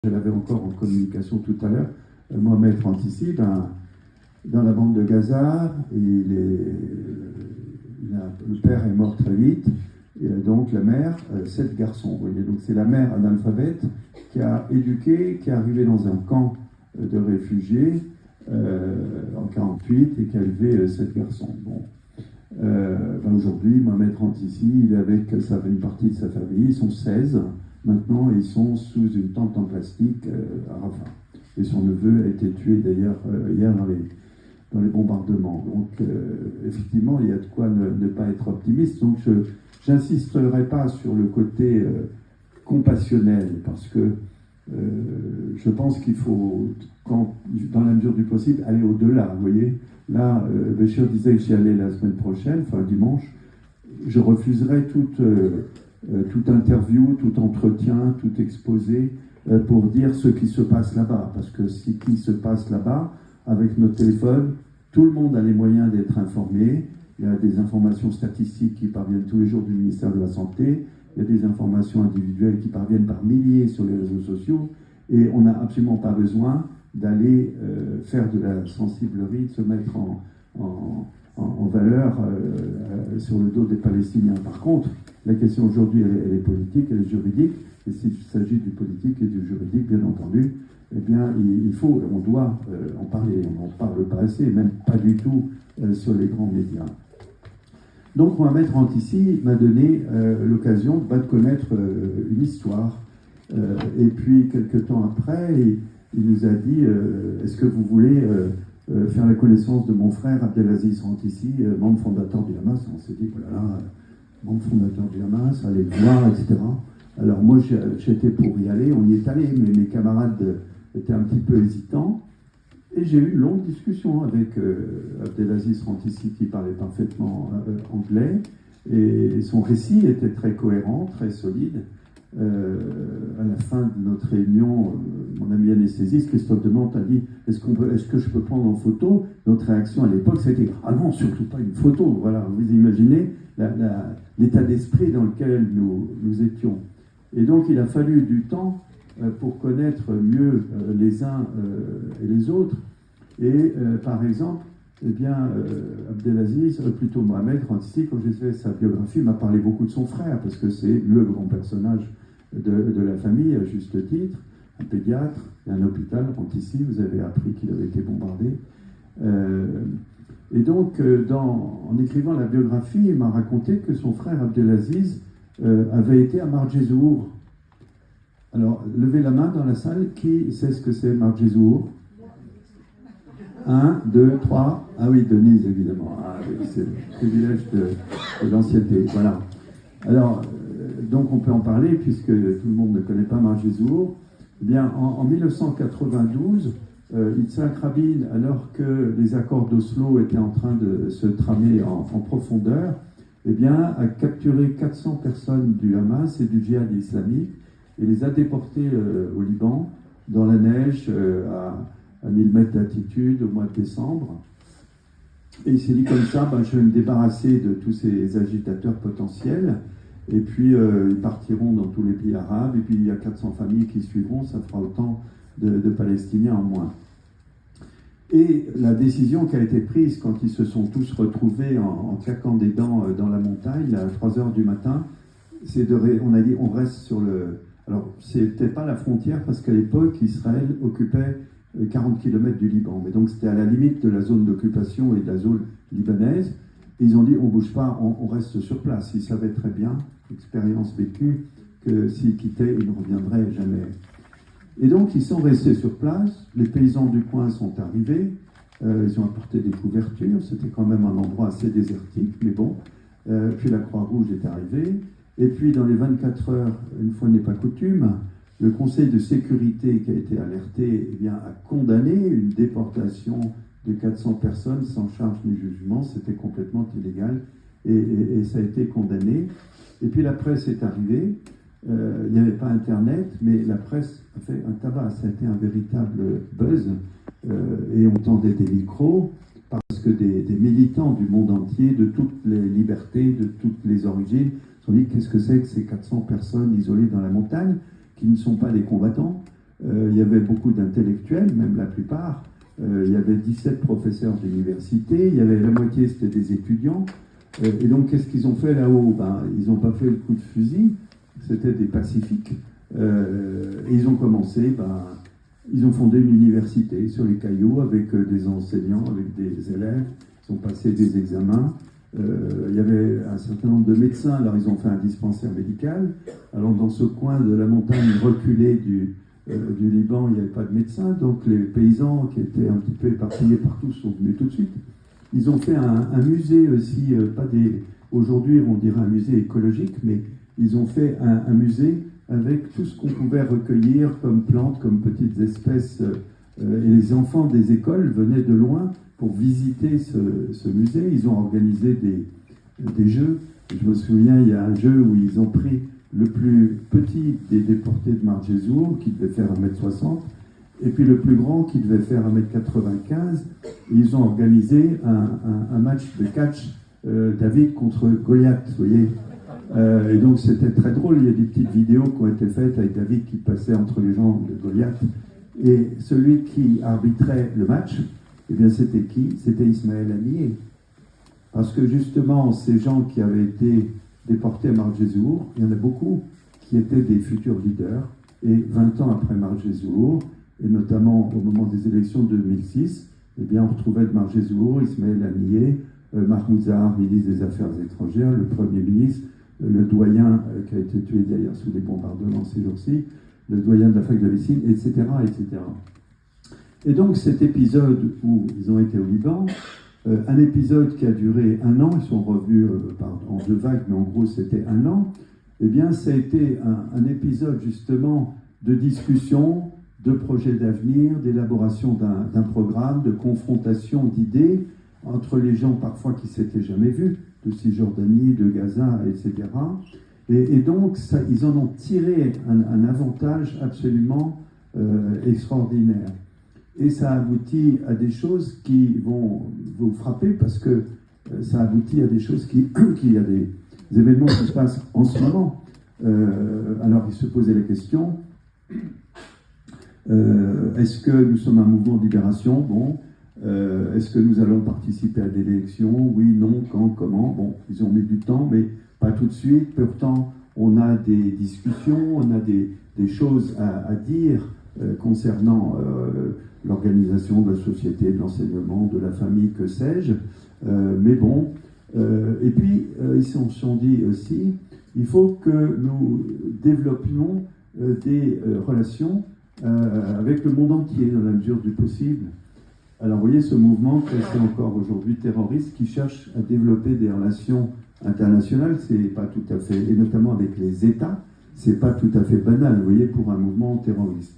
Je l'avais encore en communication tout à l'heure, Mohamed Frantissi, dans la bande de Gaza, le père est mort très vite, et donc la mère, 7 garçons. Vous voyez, donc c'est la mère analphabète qui a éduqué, qui est arrivée dans un camp de réfugiés en 1948 et qui a élevé 7 garçons. Bon. Aujourd'hui, Mohamed Frantissi, il est avec une partie de sa famille, ils sont 16. Maintenant, ils sont sous une tente en plastique à Rafah. Et son neveu a été tué d'ailleurs hier dans les bombardements. Donc, effectivement, il y a de quoi ne pas être optimiste. Donc, je n'insisterai pas sur le côté compassionnel, parce que je pense qu'il faut, dans la mesure du possible, aller au-delà. Vous voyez, là, Béchir disait que j'y allais la semaine prochaine, enfin dimanche. Je refuserai toute interview, tout entretien, tout exposé pour dire ce qui se passe là-bas. Parce que ce qui se passe là-bas, avec nos téléphones, tout le monde a les moyens d'être informé. Il y a des informations statistiques qui parviennent tous les jours du ministère de la Santé. Il y a des informations individuelles qui parviennent par milliers sur les réseaux sociaux. Et on n'a absolument pas besoin d'aller faire de la sensiblerie, de se mettre en valeur sur le dos des Palestiniens. Par contre, la question aujourd'hui, elle est politique, elle est juridique, et s'il s'agit du politique et du juridique, bien entendu, eh bien, on doit en parler. On n'en parle pas assez, même pas du tout sur les grands médias. Donc, Mohamed Frantissi m'a donné l'occasion de connaître une histoire. Et puis, quelques temps après, il nous a dit est-ce que vous voulez faire la connaissance de mon frère Abdelaziz Frantissi, membre fondateur du Hamas? On s'est dit, voilà, membre fondateur du Hamas, allez le voir, etc. Alors moi, j'étais pour y aller, on y est allé, mais mes camarades étaient un petit peu hésitants. Et j'ai eu une longue discussion avec Abdelaziz Frantissi, qui parlait parfaitement anglais, et son récit était très cohérent, très solide. À la fin de notre réunion, mon ami anesthésiste, Christophe Demante, a dit est-ce que je peux prendre en photo? Notre réaction à l'époque, c'était ah non, surtout pas une photo. Voilà, vous imaginez l'état d'esprit dans lequel nous étions. Et donc, il a fallu du temps pour connaître mieux les uns et les autres. Et par exemple, eh bien, Abdelaziz, plutôt Mohamed Frantissi, quand j'ai fait sa biographie, m'a parlé beaucoup de son frère, parce que c'est le grand personnage de la famille, à juste titre, un pédiatre, et un hôpital, Frantissi, vous avez appris qu'il avait été bombardé. Et donc, en écrivant la biographie, il m'a raconté que son frère Abdelaziz avait été à Marjezour. Alors, levez la main dans la salle, qui sait ce que c'est Marjezour? 1, 2, 3. Ah oui, Denise, évidemment. Ah, oui, c'est le privilège de l'ancienneté. Voilà. Alors, donc on peut en parler, puisque tout le monde ne connaît pas Marjezour. Eh bien, en 1992, Yitzhak Rabin, alors que les accords d'Oslo étaient en train de se tramer en profondeur, eh bien, a capturé 400 personnes du Hamas et du djihad islamique et les a déportées au Liban, dans la neige, à 1000 mètres d'altitude, au mois de décembre. Et il s'est dit comme ça, je vais me débarrasser de tous ces agitateurs potentiels, et puis ils partiront dans tous les pays arabes, et puis il y a 400 familles qui suivront, ça fera autant de Palestiniens en moins. Et la décision qui a été prise quand ils se sont tous retrouvés en claquant des dents dans la montagne, à 3h du matin, on a dit on reste sur le... Alors, c'était pas la frontière, parce qu'à l'époque, Israël occupait 40 km du Liban. Mais donc, c'était à la limite de la zone d'occupation et de la zone libanaise. Et ils ont dit, on ne bouge pas, on reste sur place. Ils savaient très bien, expérience vécue, que s'ils quittaient, ils ne reviendraient jamais. Et donc, ils sont restés sur place. Les paysans du coin sont arrivés. Ils ont apporté des couvertures. C'était quand même un endroit assez désertique, mais bon. Puis la Croix-Rouge est arrivée. Et puis, dans les 24 heures, une fois n'est pas coutume, le Conseil de sécurité qui a été alerté eh bien, a condamné une déportation de 400 personnes sans charge ni jugement. C'était complètement illégal et ça a été condamné. Et puis la presse est arrivée. Il n'y avait pas Internet, mais la presse a fait un tabac. Ça a été un véritable buzz. Et on tendait des micros parce que des militants du monde entier, de toutes les libertés, de toutes les origines, se sont dit qu'est-ce que c'est que ces 400 personnes isolées dans la montagne qui ne sont pas des combattants, il y avait beaucoup d'intellectuels, même la plupart. Il y avait 17 professeurs d'université, il y avait la moitié, c'était des étudiants. Et donc, qu'est-ce qu'ils ont fait là-haut? Ils n'ont pas fait le coup de fusil, c'était des pacifiques. Et ils ont commencé, ils ont fondé une université sur les cailloux avec des enseignants, avec des élèves. Ils ont passé des examens. Il y avait un certain nombre de médecins, alors ils ont fait un dispensaire médical. Alors dans ce coin de la montagne reculée du Liban, il n'y avait pas de médecins, donc les paysans qui étaient un petit peu éparpillés partout sont venus tout de suite. Ils ont fait un musée aussi, aujourd'hui on dirait un musée écologique, mais ils ont fait un musée avec tout ce qu'on pouvait recueillir comme plantes, comme petites espèces. Et les enfants des écoles venaient de loin pour visiter ce musée. Ils ont organisé des jeux. Je me souviens, il y a un jeu où ils ont pris le plus petit des déportés de Marjezour, qui devait faire 1m60, et puis le plus grand, qui devait faire 1m95. Et ils ont organisé un match de catch, David contre Goliath, vous voyez. Et donc c'était très drôle, il y a des petites vidéos qui ont été faites avec David qui passait entre les jambes de Goliath. Et celui qui arbitrait le match, eh bien c'était qui? C'était Ismaël Haniyeh. Parce que justement, ces gens qui avaient été déportés à Marjezour, il y en a beaucoup qui étaient des futurs leaders. Et 20 ans après Marjezour, et notamment au moment des élections de 2006, eh bien on retrouvait de Marjezour Ismaël Haniyeh, Mahmoud Zahar, ministre des Affaires étrangères, le Premier ministre, le doyen qui a été tué d'ailleurs sous les bombardements ces jours-ci, le doyen de la fac de médecine, etc., etc. Et donc cet épisode où ils ont été au Liban, un épisode qui a duré 1 an, ils sont revenus en 2 vagues, mais en gros c'était 1 an, eh bien ça a été un épisode justement de discussion, de projet d'avenir, d'élaboration d'un programme, de confrontation d'idées entre les gens parfois qui ne s'étaient jamais vus, de Cisjordanie, de Gaza, etc. Et donc, ils en ont tiré un avantage absolument extraordinaire. Et ça aboutit à des choses qui vont vous frapper, parce que ça aboutit à des choses il y a des événements qui se passent en ce moment. Alors, ils se posaient la question, est-ce que nous sommes un mouvement de libération? Bon. Est-ce que nous allons participer à des élections? Oui, non, quand, comment? Bon, ils ont mis du temps, mais pas tout de suite. Pourtant, on a des discussions, on a des choses à dire concernant l'organisation de la société, de l'enseignement, de la famille, que sais-je. Mais bon, et puis, ils se sont dit aussi, il faut que nous développions des relations avec le monde entier, dans la mesure du possible. Alors, vous voyez ce mouvement, classé encore aujourd'hui terroriste, qui cherche à développer des relations internationales, c'est pas tout à fait, et notamment avec les États, c'est pas tout à fait banal, vous voyez, pour un mouvement terroriste.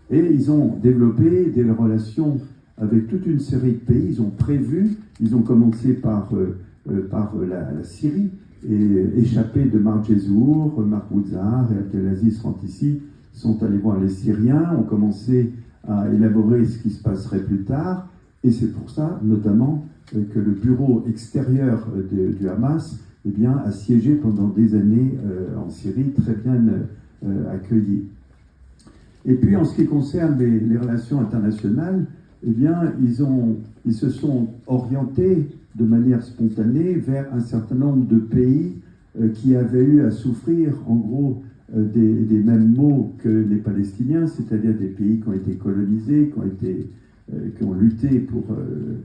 Et ils ont développé des relations avec toute une série de pays, ils ont commencé par la Syrie, et échappés de Marjezour, Mahmoud Zahar et Abdelaziz Rantisi sont allés voir les Syriens, ont commencé à élaborer ce qui se passerait plus tard, et c'est pour ça, notamment, que le bureau extérieur du Hamas eh bien, a siégé pendant des années en Syrie, très bien accueilli. Et puis, en ce qui concerne les relations internationales, eh bien, ils se sont orientés de manière spontanée vers un certain nombre de pays qui avaient eu à souffrir, en gros, des mêmes maux que les Palestiniens, c'est-à-dire des pays qui ont été colonisés, qui ont lutté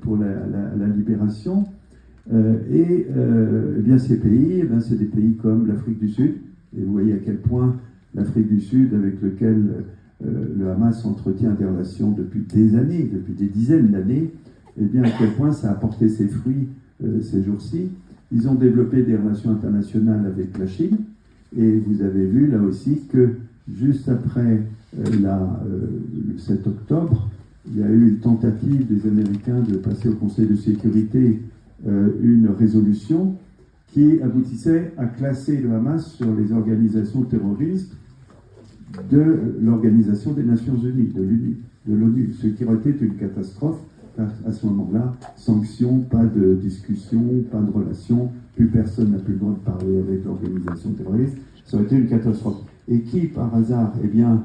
pour la libération. Eh bien ces pays, c'est des pays comme l'Afrique du Sud, et vous voyez à quel point l'Afrique du Sud, avec lequel le Hamas entretient des relations depuis des années, depuis des dizaines d'années, eh bien à quel point ça a porté ses fruits ces jours-ci. Ils ont développé des relations internationales avec la Chine, et vous avez vu là aussi que juste après le 7 octobre, il y a eu une tentative des Américains de passer au Conseil de sécurité une résolution qui aboutissait à classer le Hamas sur les organisations terroristes de l'Organisation des Nations Unies, de l'ONU, ce qui aurait été une catastrophe. À ce moment-là, sanctions, pas de discussion, pas de relation, plus personne n'a plus le droit de parler avec l'organisation terroriste, ça aurait été une catastrophe. Et qui, par hasard, eh bien,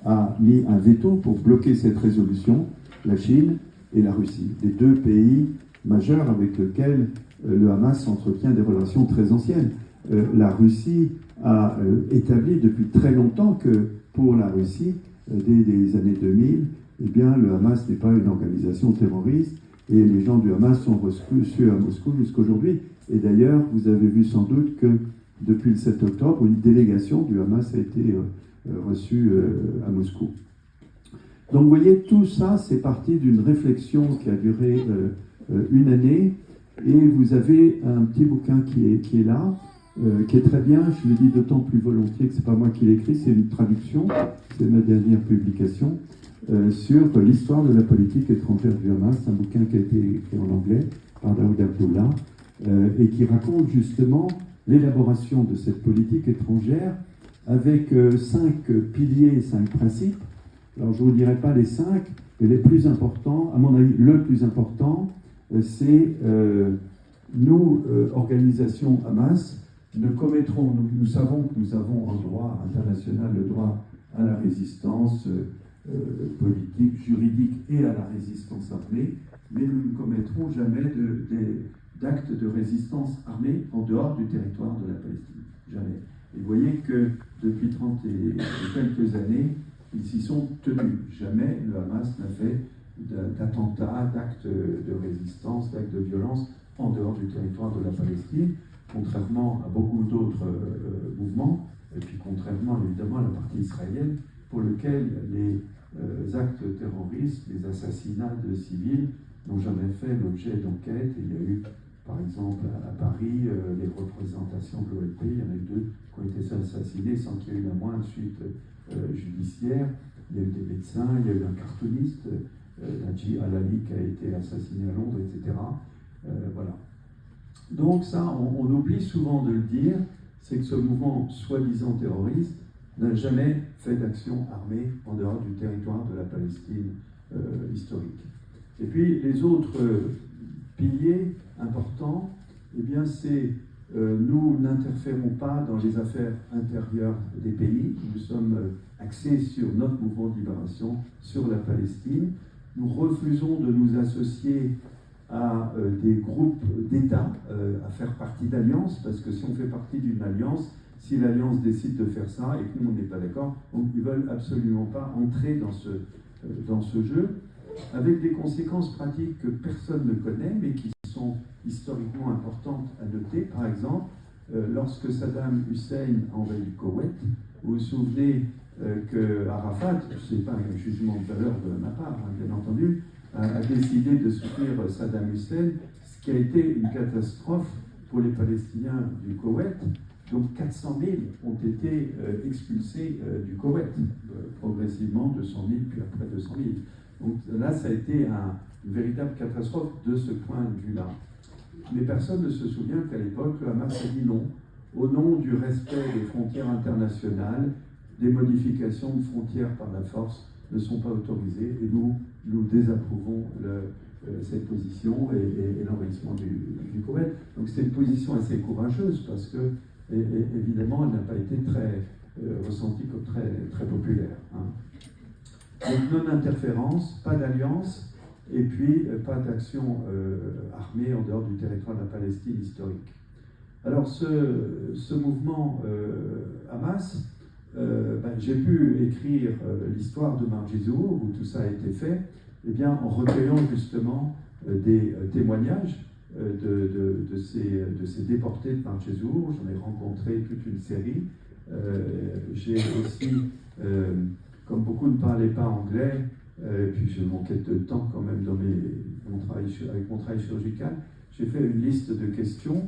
a mis un veto pour bloquer cette résolution, la Chine et la Russie, les deux pays majeurs avec lesquels le Hamas entretient des relations très anciennes. La Russie a établi depuis très longtemps que pour la Russie, dès les années 2000, eh bien, le Hamas n'est pas une organisation terroriste et les gens du Hamas sont reçus à Moscou jusqu'à aujourd'hui. Et d'ailleurs, vous avez vu sans doute que depuis le 7 octobre, une délégation du Hamas a été reçue à Moscou. Donc vous voyez, tout ça, c'est parti d'une réflexion qui a duré une année. Et vous avez un petit bouquin qui est là, qui est très bien. Je le dis d'autant plus volontiers que ce n'est pas moi qui l'ai écrit, c'est une traduction, c'est ma dernière publication, sur l'histoire de la politique étrangère du Hamas. C'est un bouquin qui a été écrit en anglais par Daoud Abdullah, et qui raconte justement l'élaboration de cette politique étrangère avec 5 piliers, 5 principes. Alors je ne vous dirai pas les 5, mais les plus importants, à mon avis, le plus important, c'est nous, organisation Hamas, ne commettrons, nous savons que nous avons en droit international le droit à la résistance politique, juridique et à la résistance armée, mais nous ne commettrons jamais d'actes de résistance armée en dehors du territoire de la Palestine. Jamais. Et vous voyez que depuis 30 et quelques années, ils s'y sont tenus. Jamais le Hamas n'a fait d'attentats, d'actes de résistance, d'actes de violence en dehors du territoire de la Palestine, contrairement à beaucoup d'autres mouvements, et puis contrairement évidemment à la partie israélienne, pour lequel les actes terroristes, les assassinats de civils n'ont jamais fait l'objet d'enquêtes. Il y a eu, par exemple, à Paris, les représentations de l'OLP, il y en a eu 2 qui ont été assassinés sans qu'il y ait eu la moindre suite judiciaire. Il y a eu des médecins, il y a eu un cartooniste, Naji Alali, qui a été assassiné à Londres, etc. Voilà. Donc ça, on oublie souvent de le dire, c'est que ce mouvement soi-disant terroriste n'a jamais fait d'action armée en dehors du territoire de la Palestine historique. Et puis les autres piliers importants, eh bien c'est nous n'interférons pas dans les affaires intérieures des pays, nous sommes axés sur notre mouvement de libération, sur la Palestine. Nous refusons de nous associer à des groupes d'États, à faire partie d'alliances, parce que si on fait partie d'une alliance, si l'alliance décide de faire ça et que nous on n'est pas d'accord, donc ils ne veulent absolument pas entrer dans ce jeu, avec des conséquences pratiques que personne ne connaît, mais qui sont historiquement importantes à noter. Par exemple, lorsque Saddam Hussein envahit le Koweït, vous vous souvenez que Arafat, ce n'est pas un jugement de valeur de ma part, hein, bien entendu, a décidé de soutenir Saddam Hussein, ce qui a été une catastrophe pour les Palestiniens du Koweït. Donc 400 000 ont été expulsés du Koweït, progressivement 200 000, puis après 200 000. Donc là, ça a été une véritable catastrophe de ce point de vue-là. Mais personne ne se souvient qu'à l'époque, le Hamas a dit non, au nom du respect des frontières internationales, des modifications de frontières par la force ne sont pas autorisées, et nous désapprouvons cette position et l'envahissement du Koweït. Donc c'est une position assez courageuse, parce que, évidemment, elle n'a pas été ressentie comme très populaire. Hein. Donc non-interférence, pas d'alliance, et puis pas d'action armée en dehors du territoire de la Palestine historique. Alors ce mouvement Hamas, j'ai pu écrire l'histoire de Marjizour, où tout ça a été fait, eh bien, en recueillant justement des témoignages de ces déportés de Marjizour. J'en ai rencontré toute une série. J'ai aussi, comme beaucoup ne parlaient pas anglais, et puis je manquais de temps quand même dans avec mon travail chirurgical, j'ai fait une liste de questions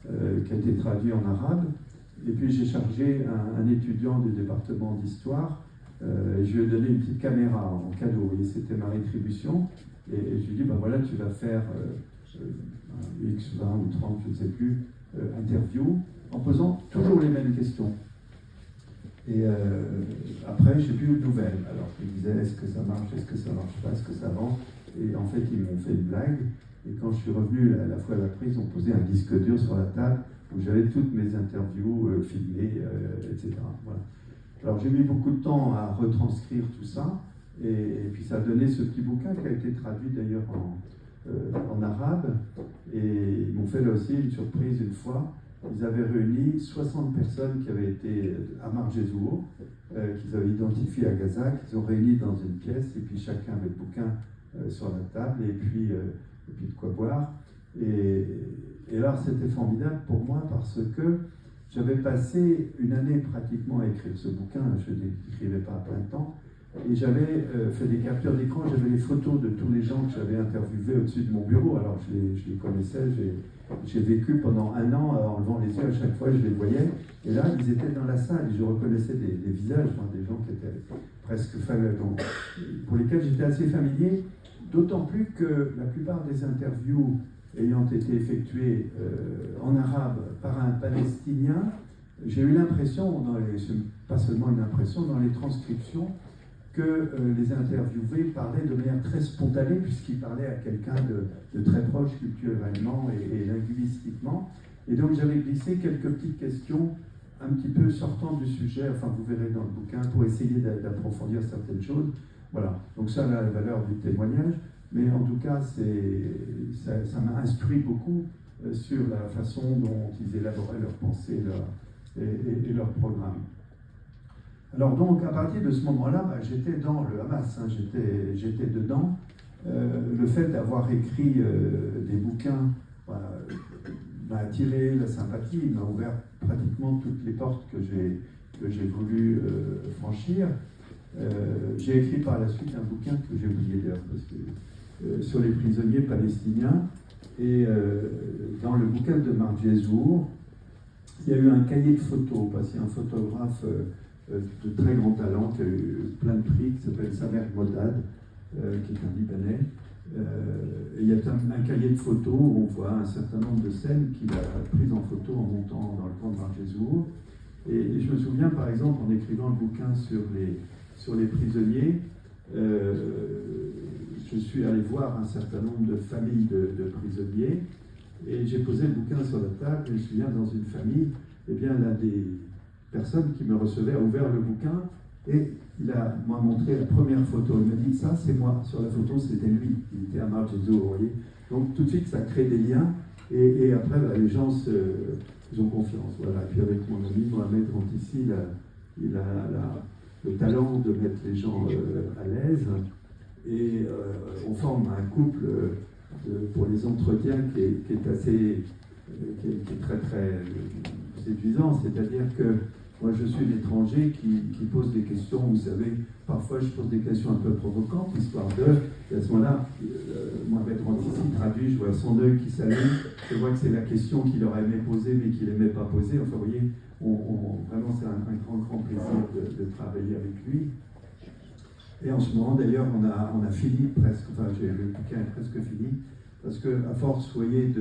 qui a été traduite en arabe. Et puis j'ai chargé un étudiant du département d'histoire, et je lui ai donné une petite caméra en cadeau, et c'était ma rétribution. Et je lui ai dit, ben voilà, tu vas faire X, 20 ou 30, je ne sais plus, interviews, en posant toujours les mêmes questions. Et après, je n'ai plus eu de nouvelles. Alors je me disais, est-ce que ça marche, est-ce que ça ne marche pas, est-ce que ça avance? Et en fait, ils m'ont fait une blague. Et quand je suis revenu la fois d'après, ils ont posé un disque dur sur la table, où j'avais toutes mes interviews filmées, etc. Voilà. Alors j'ai mis beaucoup de temps à retranscrire tout ça, et puis ça a donné ce petit bouquin qui a été traduit d'ailleurs en arabe, et ils m'ont fait là aussi une surprise une fois. Ils avaient réuni 60 personnes qui avaient été à Marjezour, qu'ils avaient identifiées à Gaza, qu'ils ont réunies dans une pièce, et puis chacun avait le bouquin sur la table, et puis de quoi boire. Et alors c'était formidable pour moi parce que j'avais passé une année pratiquement à écrire ce bouquin, je n'écrivais pas à plein temps, et j'avais fait des captures d'écran, j'avais les photos de tous les gens que j'avais interviewés au-dessus de mon bureau. Alors je les connaissais, j'ai vécu pendant un an en levant les yeux à chaque fois, je les voyais, et là ils étaient dans la salle, et je reconnaissais des visages, des gens qui étaient presque pour lesquels j'étais assez familier, d'autant plus que la plupart des interviews ayant été effectuées en arabe par un Palestinien, j'ai eu l'impression, pas seulement une impression, dans les transcriptions, que les interviewés parlaient de manière très spontanée, puisqu'ils parlaient à quelqu'un de très proche culturellement et linguistiquement. Et donc j'avais glissé quelques petites questions un petit peu sortant du sujet, enfin vous verrez dans le bouquin, pour essayer d'approfondir certaines choses. Voilà, donc ça a la valeur du témoignage, mais en tout cas ça m'a instruit beaucoup sur la façon dont ils élaboraient leurs pensées et leurs programmes. Alors donc, à partir de ce moment-là, j'étais dans le Hamas, hein, j'étais dedans. Le fait d'avoir écrit des bouquins m'a attiré la sympathie, il m'a ouvert pratiquement toutes les portes que j'ai voulu franchir. J'ai écrit par la suite un bouquin que j'ai oublié d'ailleurs, parce que, sur les prisonniers palestiniens. Et dans le bouquin de Marjezour, il y a eu un cahier de photos, parce qu'il y a un photographe de très grand talent, qui a eu plein de prix, qui s'appelle Samer Modad, qui est un Libanais. Et il y a un cahier de photos où on voit un certain nombre de scènes qu'il a prises en photo en montant dans le camp de Marjezour. Et je me souviens, par exemple, en écrivant le bouquin sur les prisonniers, je suis allé voir un certain nombre de familles de prisonniers, et j'ai posé le bouquin sur la table, et je me souviens, dans une famille, eh bien, l'un des personne qui me recevait a ouvert le bouquin et il m'a montré la première photo. Il m'a dit, ça c'est moi. Sur la photo, c'était lui. Il était à Marjezour, vous voyez. Donc tout de suite, ça crée des liens. Et après, les gens ils ont confiance. Voilà. Et puis avec mon ami Mohamed Rantissi, il a le talent de mettre les gens à l'aise. Et on forme un couple pour les entretiens qui est très très séduisant. C'est-à-dire que moi, je suis l'étranger qui pose des questions, vous savez, parfois je pose des questions un peu provocantes, histoire et à ce moment-là, Mohamed Rantissi traduit, je vois son œil qui s'allume, je vois que c'est la question qu'il aurait aimé poser, mais qu'il n'aimait pas poser. Enfin, vous voyez, vraiment, c'est un grand plaisir de travailler avec lui. Et en ce moment, d'ailleurs, on a fini presque, enfin, le bouquin est presque fini, parce qu'à force, vous voyez,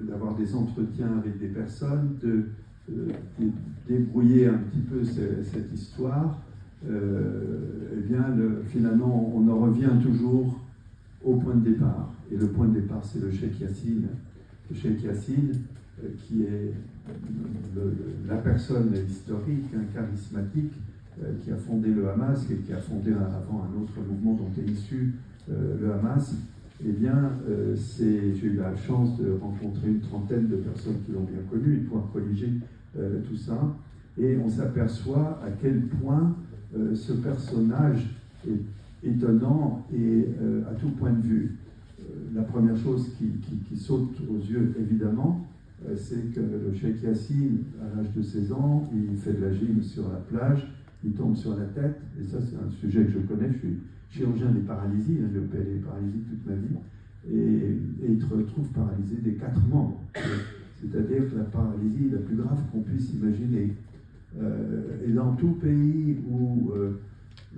d'avoir des entretiens avec des personnes, de débrouiller un petit peu cette histoire, eh bien, finalement, on en revient toujours au point de départ. Et le point de départ, c'est le Cheikh Yassine. Le Cheikh Yassine, qui est la personne historique, charismatique, qui a fondé le Hamas et qui a fondé avant un autre mouvement dont est issu le Hamas. Eh bien, j'ai eu la chance de rencontrer une trentaine de personnes qui l'ont bien connu et de pouvoir colliger tout ça. Et on s'aperçoit à quel point ce personnage est étonnant et à tout point de vue. La première chose qui saute aux yeux, évidemment, c'est que le Cheikh Yassine, à l'âge de 16 ans, il fait de la gym sur la plage, il tombe sur la tête, et ça c'est un sujet que je connais, je suis chirurgien des paralysies, j'ai opéré les paralysies toute ma vie, et il se retrouve paralysé des 4 membres, c'est-à-dire la paralysie la plus grave qu'on puisse imaginer. Et dans tout pays où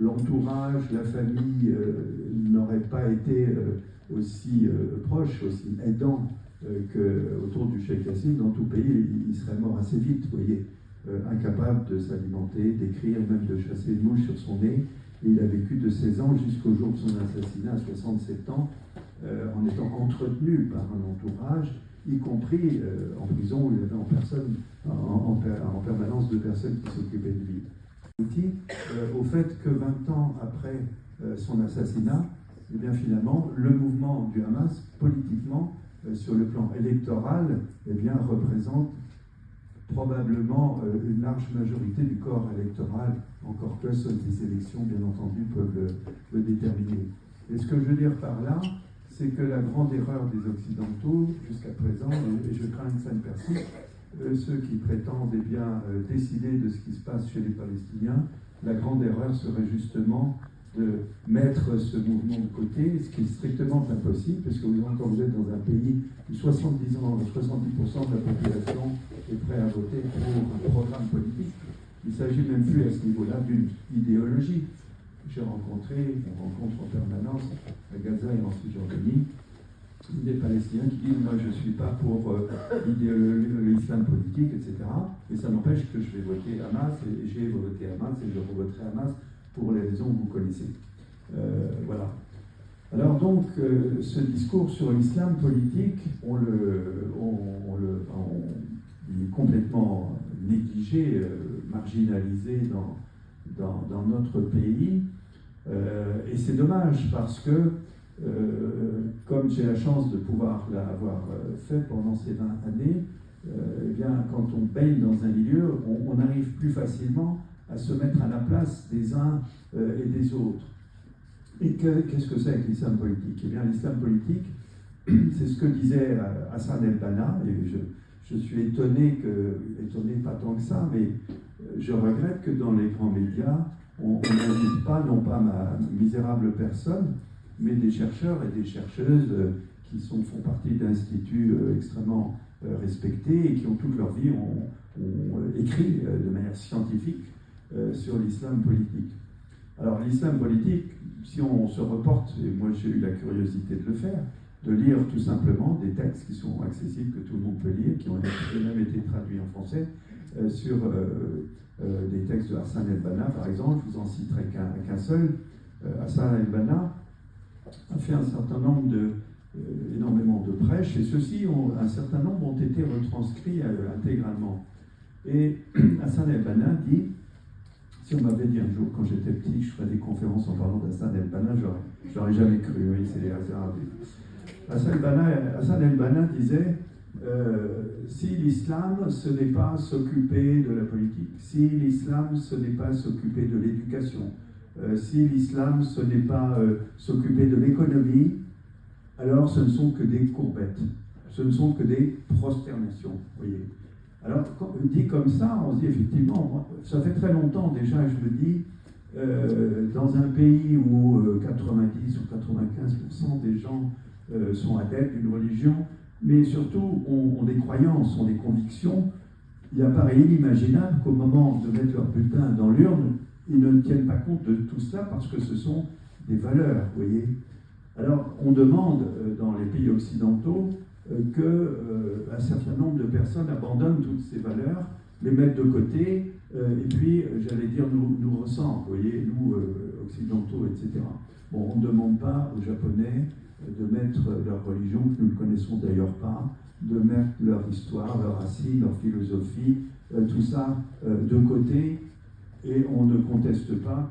l'entourage, la famille n'aurait pas été aussi proche, aussi aidant qu'autour du Cheikh Yassine, dans tout pays, il serait mort assez vite, vous voyez, incapable de s'alimenter, d'écrire, même de chasser une mouche sur son nez. Et il a vécu de 16 ans jusqu'au jour de son assassinat à 67 ans, en étant entretenu par un entourage y compris en prison où il y avait en permanence 2 personnes qui s'occupaient de lui. Au fait que 20 ans après son assassinat, et bien finalement, le mouvement du Hamas, politiquement, sur le plan électoral, eh bien, représente probablement une large majorité du corps électoral, encore que seules des élections, bien entendu, peuvent le déterminer. Et ce que je veux dire par là, c'est que la grande erreur des Occidentaux, jusqu'à présent, et je crains que ça ne persiste, ceux qui prétendent eh bien, décider de ce qui se passe chez les Palestiniens, la grande erreur serait justement de mettre ce mouvement de côté, ce qui est strictement impossible, parce que quand vous êtes dans un pays où 70% de la population est prêt à voter pour un programme politique, il ne s'agit même plus à ce niveau-là d'une idéologie. On rencontre en permanence à Gaza et en Cisjordanie des Palestiniens qui disent « moi je ne suis pas pour l'islam politique, etc. » Et ça n'empêche que je vais voter Hamas, et j'ai voté Hamas, et je revoterai Hamas pour les raisons que vous connaissez. Voilà. Alors donc, ce discours sur l'islam politique, il est complètement négligé, marginalisé dans notre pays. Et c'est dommage parce que, comme j'ai la chance de pouvoir l'avoir fait pendant ces 20 années, eh bien, quand on baigne dans un milieu, on arrive plus facilement à se mettre à la place des uns et des autres. Et qu'est-ce que c'est que l'islam politique? Eh bien, l'islam politique, c'est ce que disait Hassan el-Banna, et je suis étonné pas tant que ça, mais je regrette que dans les grands médias, on n'invite pas, non pas ma misérable personne, mais des chercheurs et des chercheuses qui font partie d'instituts extrêmement respectés et qui ont toute leur vie ont écrit de manière scientifique sur l'islam politique. Alors l'islam politique, si on se reporte, et moi j'ai eu la curiosité de le faire, de lire tout simplement des textes qui sont accessibles, que tout le monde peut lire, qui ont même été traduits en français, sur des textes de Hassan el-Banna par exemple. Je vous en citerai qu'un seul. Hassan el-Banna a fait un certain nombre énormément de prêches, et ceux-ci, un certain nombre ont été retranscrits intégralement. Et Hassan el-Banna dit, si on m'avait dit un jour, quand j'étais petit, je ferais des conférences en parlant d'Hassan el-Banna, j'aurais jamais cru, oui, c'est les hasards. Hassan el-Banna disait, si l'islam, ce n'est pas s'occuper de la politique, si l'islam, ce n'est pas s'occuper de l'éducation, si l'islam, ce n'est pas s'occuper de l'économie, alors ce ne sont que des courbettes, ce ne sont que des prosternations, vous voyez. Alors, quand on dit comme ça, on se dit effectivement, ça fait très longtemps déjà que je me dis, dans un pays où 90 ou 95% des gens sont adeptes d'une religion, mais surtout ont des croyances, ont des convictions, il apparaît inimaginable qu'au moment de mettre leur bulletin dans l'urne, ils ne tiennent pas compte de tout cela parce que ce sont des valeurs, vous voyez. Alors, on demande dans les pays occidentaux qu'un certain nombre de personnes abandonnent toutes ces valeurs, les mettent de côté, et puis, j'allais dire, nous ressentent, vous voyez, nous, occidentaux, etc. Bon, on ne demande pas aux Japonais de mettre leur religion, que nous ne connaissons d'ailleurs pas, de mettre leur histoire, leur racine, leur philosophie, tout ça de côté, et on ne conteste pas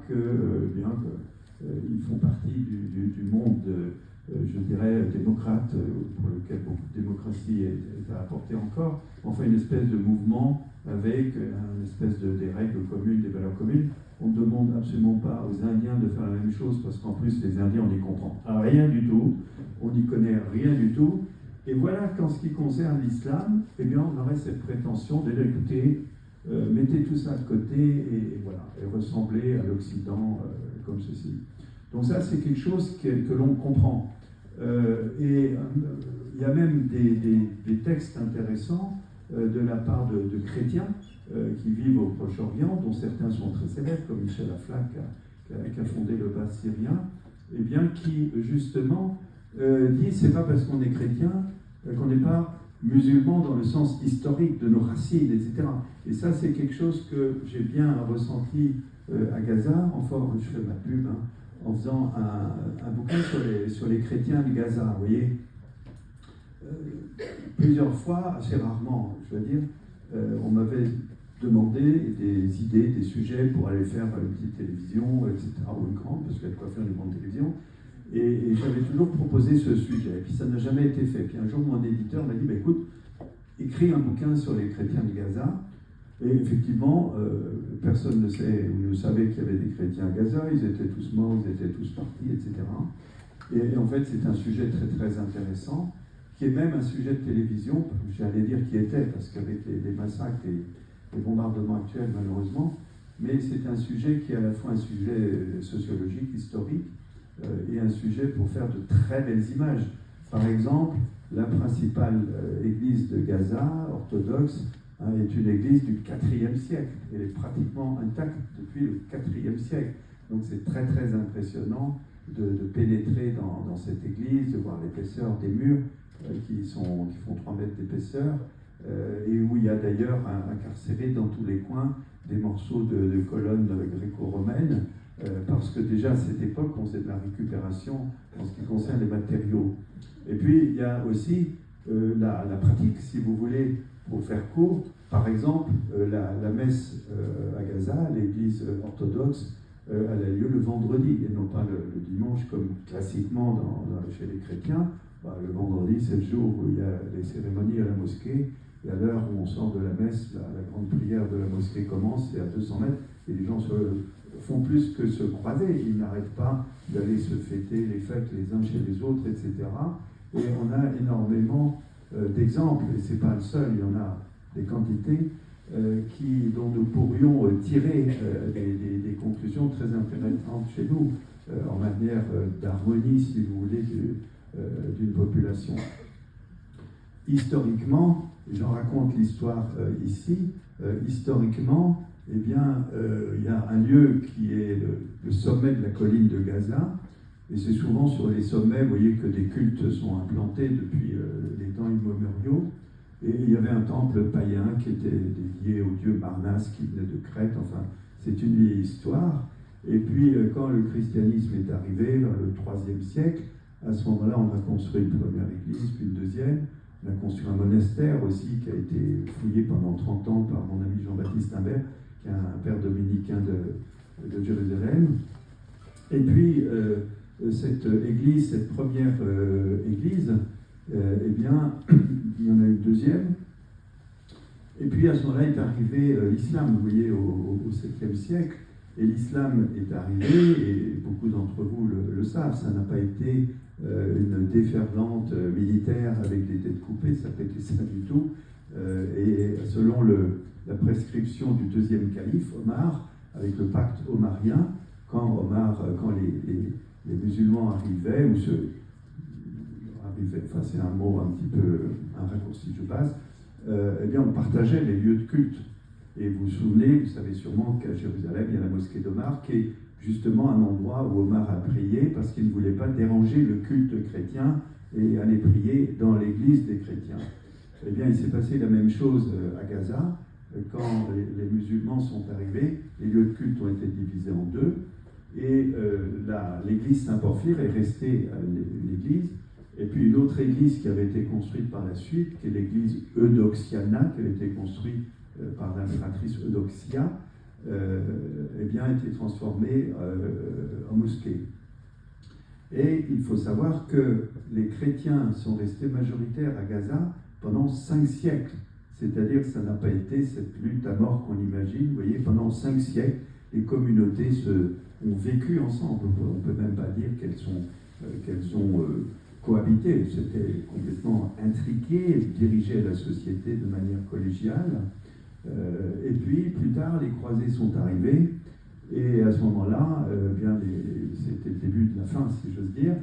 ils font partie du monde, je dirais, démocrate, pour lequel beaucoup de démocratie est à apporter encore, enfin une espèce de mouvement avec une espèce des règles communes, des valeurs communes. On ne demande absolument pas aux Indiens de faire la même chose, parce qu'en plus, les Indiens, on n'y comprend rien du tout, on n'y connaît rien du tout. Et voilà qu'en ce qui concerne l'islam, eh bien, on aurait cette prétention de dire, écoutez, mettez tout ça de côté et voilà, et ressemblez à l'Occident comme ceci. Donc ça, c'est quelque chose que l'on comprend. Et il y a même des textes intéressants de la part de chrétiens qui vivent au Proche-Orient, dont certains sont très célèbres, comme Michel Aflaq, qui a fondé le Bas syrien, et bien qui, justement, dit c'est pas parce qu'on est chrétien qu'on n'est pas musulman dans le sens historique de nos racines, etc. Et ça, c'est quelque chose que j'ai bien ressenti à Gaza. Enfin, je fais ma pub, en faisant un bouquin sur les chrétiens de Gaza, vous voyez. plusieurs fois, assez rarement, je dois dire, on m'avait demandé des idées, des sujets pour aller faire une petite télévision, etc., ou une grande, parce qu'il y a de quoi faire une grande télévision. Et j'avais toujours proposé ce sujet, et puis ça n'a jamais été fait. Puis un jour, mon éditeur m'a dit, bah, écoute, écris un bouquin sur les chrétiens de Gaza. Et effectivement, personne ne sait ou ne savait qu'il y avait des chrétiens à Gaza, ils étaient tous morts, ils étaient tous partis, etc. Et en fait, c'est un sujet très très intéressant, qui est même un sujet de télévision, j'allais dire qui était, parce qu'avec les massacres et les bombardements actuels, malheureusement, mais c'est un sujet qui est à la fois un sujet sociologique, historique, et un sujet pour faire de très belles images. Par exemple, la principale église de Gaza, orthodoxe, est une église du IVe siècle. Elle est pratiquement intacte depuis le IVe siècle. Donc c'est très très impressionnant de pénétrer dans cette église, de voir l'épaisseur des murs qui font 3 mètres d'épaisseur, et où il y a d'ailleurs incarcéré dans tous les coins des morceaux de colonnes gréco-romaines, parce que déjà à cette époque on faisait de la récupération en ce qui concerne les matériaux. Et puis il y a aussi la pratique, si vous voulez, pour faire court. Par exemple, la messe à Gaza, l'église orthodoxe, elle a lieu le vendredi et non pas le dimanche comme classiquement chez les chrétiens. Le vendredi, c'est le jour où il y a les cérémonies à la mosquée, et à l'heure où on sort de la messe, la grande prière de la mosquée commence, c'est à 200 mètres, et les gens font plus que se croiser, ils n'arrêtent pas d'aller se fêter les fêtes les uns chez les autres, etc. Et on a énormément d'exemples, et ce n'est pas le seul, il y en a des quantités dont nous pourrions tirer des conclusions très intéressantes chez nous, en matière d'harmonie, si vous voulez, d'une population. Historiquement, j'en raconte l'histoire ici, historiquement, eh bien, il y a un lieu qui est le sommet de la colline de Gaza, et c'est souvent sur les sommets, vous voyez, que des cultes sont implantés depuis les temps immémoriaux. Et il y avait un temple païen qui était dédié au dieu Marnas qui venait de Crète, enfin, c'est une vieille histoire. Et puis, quand le christianisme est arrivé, vers le IIIe siècle, à ce moment-là, on a construit une première église, puis une deuxième. On a construit un monastère aussi qui a été fouillé pendant 30 ans par mon ami Jean-Baptiste Imbert, qui est un père dominicain de Jérusalem. Et puis, cette église, cette première église, eh bien, il y en a une deuxième. Et puis, à ce moment-là est arrivé l'islam, vous voyez, au 7e siècle. Et l'islam est arrivé, et beaucoup d'entre vous le savent, ça n'a pas été une déferlante militaire avec des têtes coupées, ça n'a pas été ça du tout. Et selon la prescription du deuxième calife, Omar, avec le pacte omarien, quand les musulmans arrivaient, enfin c'est un mot un petit peu, un raccourci je passe, eh bien on partageait les lieux de culte. Et vous vous souvenez, vous savez sûrement qu'à Jérusalem, il y a la mosquée d'Omar, qui est justement un endroit où Omar a prié parce qu'il ne voulait pas déranger le culte chrétien et aller prier dans l'église des chrétiens. Eh bien, il s'est passé la même chose à Gaza. Quand les musulmans sont arrivés, les lieux de culte ont été divisés en deux, et l'église Saint-Porphyre est restée une église, et puis une autre église qui avait été construite par la suite, qui est l'église Eudoxiana, qui avait été construite par l'impératrice Eudoxia, eh bien, a été transformée en mosquée. Et il faut savoir que les chrétiens sont restés majoritaires à Gaza pendant 5 siècles. C'est-à-dire que ça n'a pas été cette lutte à mort qu'on imagine. Vous voyez, pendant 5 siècles, les communautés ont vécu ensemble. On ne peut même pas dire qu'elles ont cohabité. C'était complètement intriqué, dirigé la société de manière collégiale. Et puis, plus tard, les croisés sont arrivés. Et à ce moment-là, c'était le début de la fin, si j'ose dire.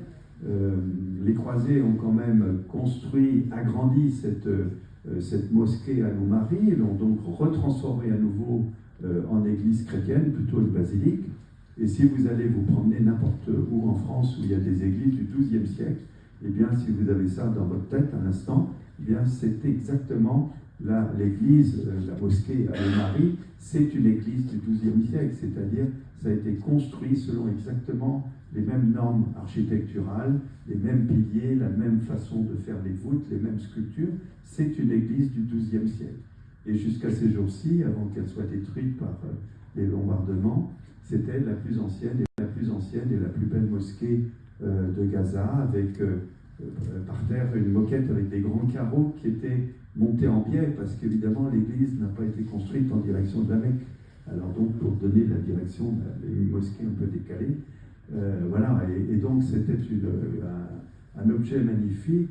Les croisés ont quand même construit, agrandi cette mosquée à Al-Oumari, l'ont donc retransformée à nouveau en église chrétienne, plutôt une basilique. Et si vous allez vous promener n'importe où en France où il y a des églises du XIIe siècle, eh bien, si vous avez ça dans votre tête un instant, eh bien, c'est exactement l'église, la mosquée à Al-Oumari, c'est une église du XIIe siècle, c'est-à-dire ça a été construit selon exactement les mêmes normes architecturales, les mêmes piliers, la même façon de faire les voûtes, les mêmes sculptures. C'est une église du XIIe siècle. Et jusqu'à ces jours-ci, avant qu'elle soit détruite par les bombardements, c'était la plus ancienne et la plus belle mosquée de Gaza, avec par terre une moquette avec des grands carreaux qui étaient montés en biais, parce qu'évidemment l'église n'a pas été construite en direction de la Mecque. Alors donc pour donner la direction, une mosquée un peu décalée. Voilà, et donc c'était un objet magnifique,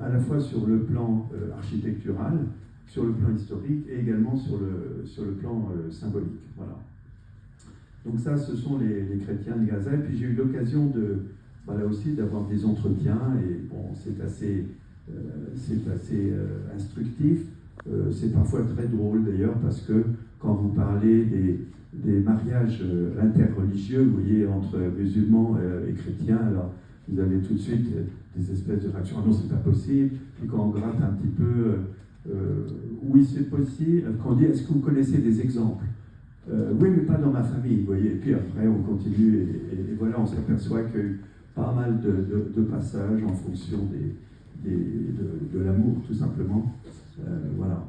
à la fois sur le plan architectural, sur le plan historique et également sur le plan symbolique. Voilà. Donc ça, ce sont les chrétiens de Gaza. Et puis j'ai eu l'occasion là aussi d'avoir des entretiens, et bon, c'est assez instructif. C'est parfois très drôle d'ailleurs, parce que quand vous parlez des mariages interreligieux, vous voyez, entre musulmans et chrétiens, alors vous avez tout de suite des espèces de réactions. Ah non, c'est pas possible. Puis quand on gratte un petit peu, oui, c'est possible. Quand on dit, est-ce que vous connaissez des exemples? Oui, mais pas dans ma famille, vous voyez. Et puis après, on continue, et voilà, on s'aperçoit qu'il y a eu pas mal de passages en fonction de l'amour, tout simplement. Voilà.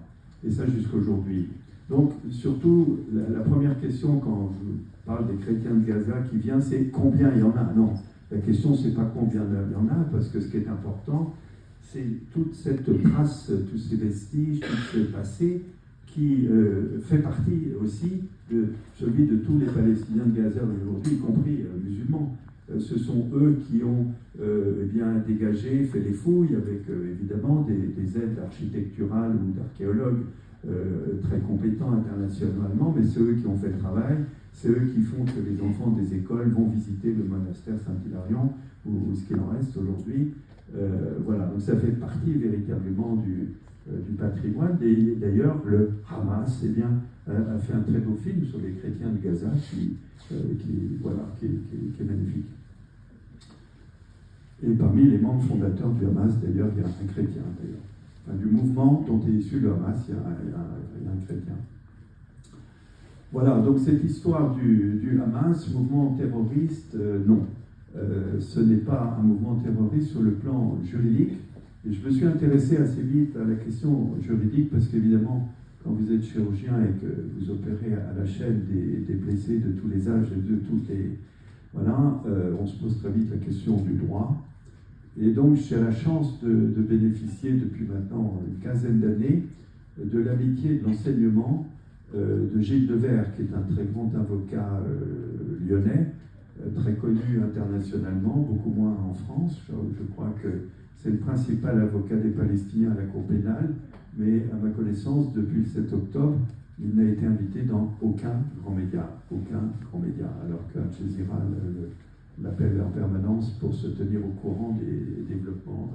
Et ça jusqu'aujourd'hui. Donc, surtout, la première question, quand je parle des chrétiens de Gaza qui vient, c'est combien il y en a? Non, la question, c'est pas combien il y en a, parce que ce qui est important, c'est toute cette trace, tous ces vestiges, tout ce passé, qui fait partie aussi de celui de tous les Palestiniens de Gaza aujourd'hui, y compris musulmans. Ce sont eux qui ont dégagé, fait les fouilles, avec évidemment des aides architecturales ou d'archéologues très compétents internationalement, mais c'est eux qui ont fait le travail, c'est eux qui font que les enfants des écoles vont visiter le monastère Saint-Hilarion, ou ce qu'il en reste aujourd'hui. Voilà, donc ça fait partie véritablement du patrimoine. Et d'ailleurs, le Hamas a fait un très beau film sur les chrétiens de Gaza qui est magnifique. Et parmi les membres fondateurs du Hamas, d'ailleurs, il y a un chrétien, d'ailleurs. Enfin, du mouvement dont est issu le Hamas, il y a un chrétien. Voilà, donc cette histoire du Hamas, mouvement terroriste, non. Ce n'est pas un mouvement terroriste sur le plan juridique. Et je me suis intéressé assez vite à la question juridique, parce qu'évidemment, quand vous êtes chirurgien et que vous opérez à la chaîne des blessés de tous les âges et de toutes les... Voilà, on se pose très vite la question du droit. Et donc, j'ai la chance de bénéficier depuis maintenant une quinzaine d'années de l'amitié et de l'enseignement de Gilles Devers, qui est un très grand avocat lyonnais, très connu internationalement, beaucoup moins en France. Je crois que c'est le principal avocat des Palestiniens à la Cour pénale, mais à ma connaissance, depuis le 7 octobre, il n'a été invité dans aucun grand média, alors qu'Al Jazeera l'appelle en permanence pour se tenir au courant des développements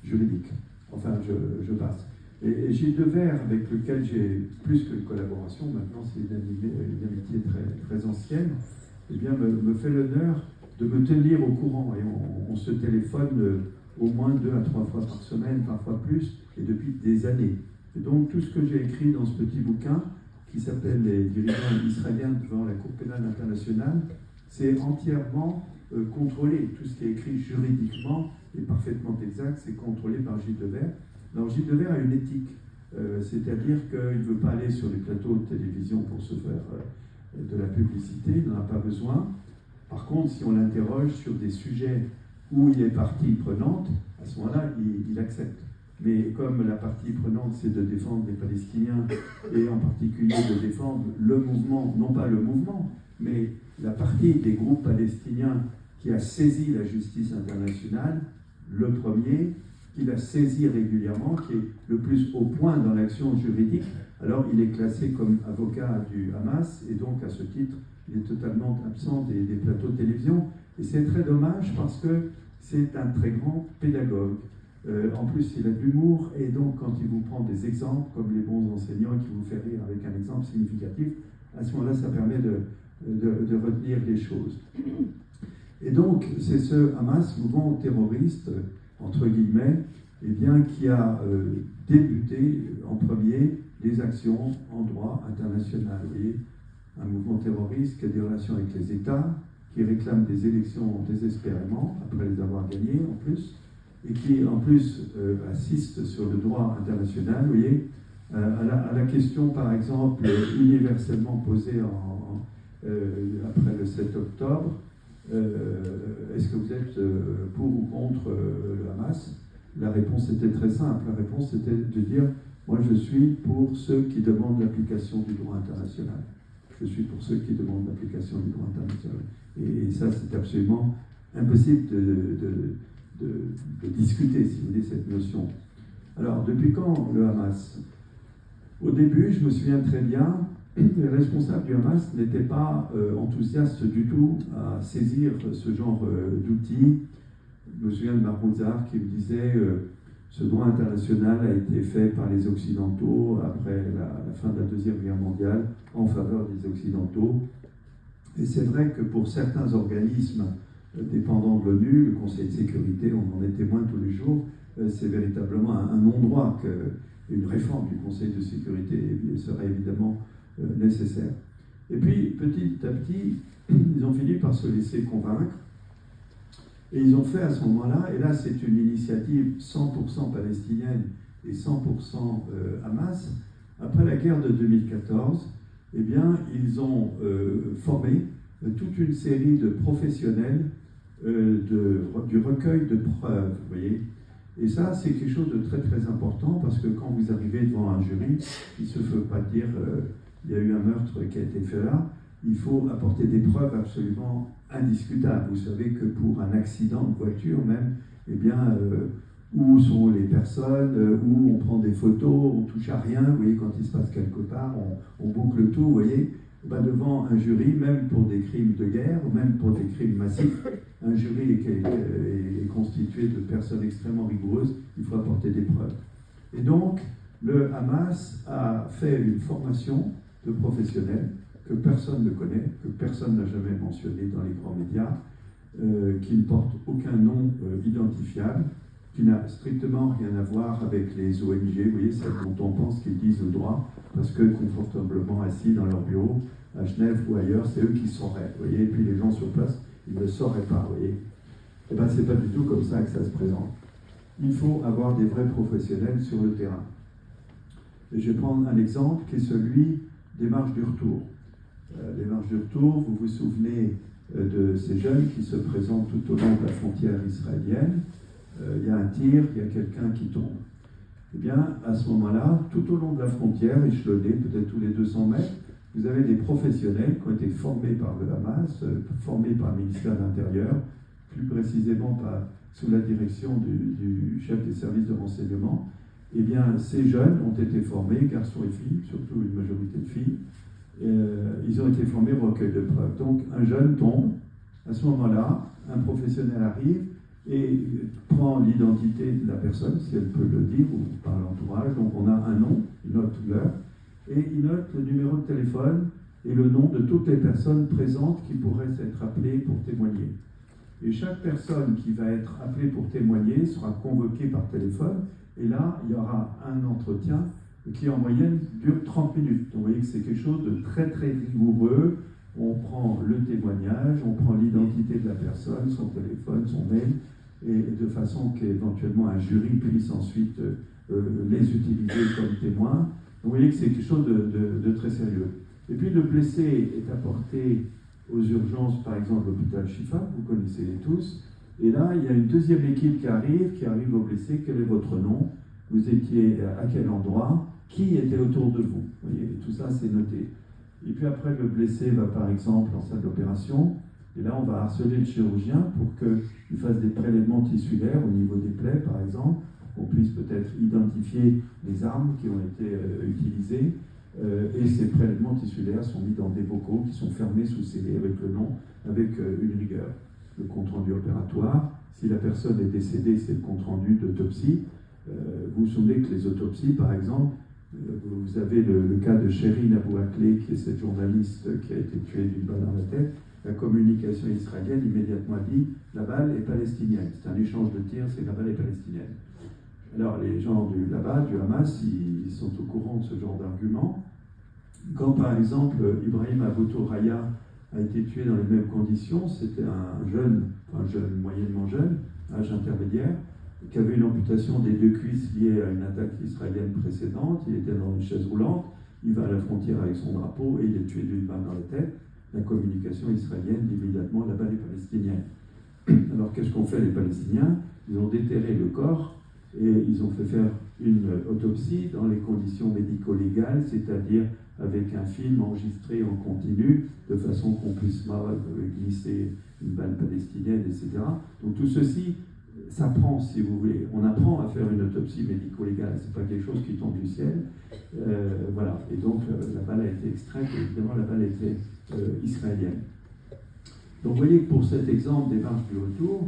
juridiques. Enfin, je passe. Et Gilles Devers, avec lequel j'ai plus qu'une collaboration, maintenant c'est une amitié très, très ancienne, eh bien, me fait l'honneur de me tenir au courant. Et on se téléphone au moins 2 à 3 fois par semaine, parfois plus, et depuis des années. Et donc, tout ce que j'ai écrit dans ce petit bouquin, qui s'appelle « Les dirigeants israéliens devant la Cour pénale internationale », c'est entièrement contrôlé. Tout ce qui est écrit juridiquement est parfaitement exact, c'est contrôlé par Gilles Devers. Alors, Gilles Devers a une éthique, c'est-à-dire qu'il ne veut pas aller sur les plateaux de télévision pour se faire de la publicité, il n'en a pas besoin. Par contre, si on l'interroge sur des sujets où il est partie prenante, à ce moment-là, il accepte. Mais comme la partie prenante, c'est de défendre les Palestiniens, et en particulier de défendre le mouvement, non pas le mouvement, mais la partie des groupes palestiniens qui a saisi la justice internationale, le premier, qu'il a saisi régulièrement, qui est le plus au point dans l'action juridique, alors il est classé comme avocat du Hamas, et donc à ce titre, il est totalement absent des plateaux de télévision. Et c'est très dommage parce que c'est un très grand pédagogue. En plus, il a de l'humour, et donc quand il vous prend des exemples, comme les bons enseignants qui vous fait rire avec un exemple significatif, à ce moment-là, ça permet de retenir les choses. Et donc, c'est ce Hamas, mouvement terroriste, entre guillemets, eh bien, qui a débuté en premier les actions en droit international. Vous voyez, un mouvement terroriste qui a des relations avec les États, qui réclame des élections désespérément, après les avoir gagnées en plus, et qui en plus assiste sur le droit international, vous voyez, à la question par exemple universellement posée après le 7 octobre, est-ce que vous êtes pour ou contre le Hamas? La réponse était très simple, la réponse était de dire moi je suis pour ceux qui demandent l'application du droit international. Je suis pour ceux qui demandent l'application du droit international. Et ça, c'est absolument impossible de discuter, si vous voulez, cette notion. Alors, depuis quand le Hamas? Au début, je me souviens très bien, les responsables du Hamas n'étaient pas enthousiastes du tout à saisir ce genre d'outils. Je me souviens de Mahmoud Zahar qui me disait ce droit international a été fait par les Occidentaux après la fin de la Deuxième Guerre mondiale en faveur des Occidentaux. Et c'est vrai que pour certains organismes dépendants de l'ONU, le Conseil de sécurité, on en est témoin tous les jours, c'est véritablement un non-droit qu'une réforme du Conseil de sécurité serait évidemment nécessaire. Et puis, petit à petit, ils ont fini par se laisser convaincre. Et ils ont fait à ce moment-là, et là c'est une initiative 100% palestinienne et 100% Hamas, après la guerre de 2014, eh bien, ils ont formé toute une série de professionnels du recueil de preuves, vous voyez. Et ça, c'est quelque chose de très très important, parce que quand vous arrivez devant un jury, il ne se peut pas dire il y a eu un meurtre qui a été fait là, il faut apporter des preuves absolument indiscutables. Vous savez que pour un accident de voiture même, eh bien, où sont les personnes, où on prend des photos, on touche à rien, vous voyez, quand il se passe quelque part, on boucle tout, vous voyez. Ben, devant un jury, même pour des crimes de guerre, ou même pour des crimes massifs, un jury est constitué de personnes extrêmement rigoureuses, il faut apporter des preuves. Et donc, le Hamas a fait une formation de professionnels que personne ne connaît, que personne n'a jamais mentionné dans les grands médias, qui ne porte aucun nom identifiable, qui n'a strictement rien à voir avec les ONG, vous voyez, celles dont on pense qu'ils disent le droit, parce que confortablement assis dans leur bureau, à Genève ou ailleurs, c'est eux qui sauraient, vous voyez, et puis les gens sur place, ils ne sauraient pas, vous voyez. Eh bien, c'est pas du tout comme ça que ça se présente. Il faut avoir des vrais professionnels sur le terrain. Et je vais prendre un exemple qui est celui des marches du retour. Les marches du retour, vous vous souvenez de ces jeunes qui se présentent tout au long de la frontière israélienne. Il y a un tir, il y a quelqu'un qui tombe. Eh bien, à ce moment-là, tout au long de la frontière, échelonnée, peut-être tous les 200 mètres, vous avez des professionnels qui ont été formés par le Hamas, formés par le ministère de l'Intérieur, plus précisément sous la direction du chef des services de renseignement. Eh bien, ces jeunes ont été formés, garçons et filles, surtout une majorité de filles. Ils ont été formés au recueil de preuves. Donc, un jeune tombe. À ce moment-là, un professionnel arrive et prend l'identité de la personne, si elle peut le dire, ou par l'entourage. Donc, on a un nom, il note l'heure, et il note le numéro de téléphone et le nom de toutes les personnes présentes qui pourraient être appelées pour témoigner. Et chaque personne qui va être appelée pour témoigner sera convoquée par téléphone, et là, il y aura un entretien qui, en moyenne, dure 30 minutes. Donc, vous voyez que c'est quelque chose de très, très rigoureux. On prend le témoignage, on prend l'identité de la personne, son téléphone, son mail, et de façon qu'éventuellement un jury puisse ensuite les utiliser comme témoins. Donc, vous voyez que c'est quelque chose de très sérieux. Et puis, le blessé est apporté aux urgences, par exemple, l'hôpital Shifa, vous connaissez tous. Et là, il y a une deuxième équipe qui arrive au blessé. Quel est votre nom? Vous étiez à quel endroit? Qui était autour de vous? Vous voyez, tout ça, c'est noté. Et puis après, le blessé va par exemple en salle d'opération. Et là, on va harceler le chirurgien pour qu'il fasse des prélèvements tissulaires au niveau des plaies, par exemple, pour qu'on puisse peut-être identifier les armes qui ont été utilisées. Et ces prélèvements tissulaires sont mis dans des bocaux qui sont fermés sous scellés avec le nom, avec une rigueur. Le compte-rendu opératoire, si la personne est décédée, c'est le compte-rendu d'autopsie. Vous vous souvenez que les autopsies, par exemple, vous avez le cas de Sherine Abou Akleh, qui est cette journaliste qui a été tuée d'une balle dans la tête. La communication israélienne immédiatement a dit « la balle est palestinienne ». C'est un échange de tirs, c'est la balle est palestinienne. Alors les gens là-bas, du Hamas, ils sont au courant de ce genre d'argument. Quand par exemple Ibrahim Abou Touraya a été tué dans les mêmes conditions, c'était un jeune, moyennement jeune, âge intermédiaire, qui avait une amputation des 2 cuisses liée à une attaque israélienne précédente. Il était dans une chaise roulante, il va à la frontière avec son drapeau et il est tué d'une balle dans la tête. La communication israélienne dit immédiatement là-bas les Palestiniens. Alors qu'est-ce qu'ont fait les Palestiniens? Ils ont déterré le corps et ils ont fait faire une autopsie dans les conditions médico-légales, c'est-à-dire avec un film enregistré en continu, de façon qu'on puisse glisser une balle palestinienne, etc. Donc tout ceci s'apprend, si vous voulez. On apprend à faire une autopsie médico-légale, c'est pas quelque chose qui tombe du ciel. Voilà. Et donc la balle a été extraite, et évidemment la balle était israélienne. Donc vous voyez que pour cet exemple des marches du retour,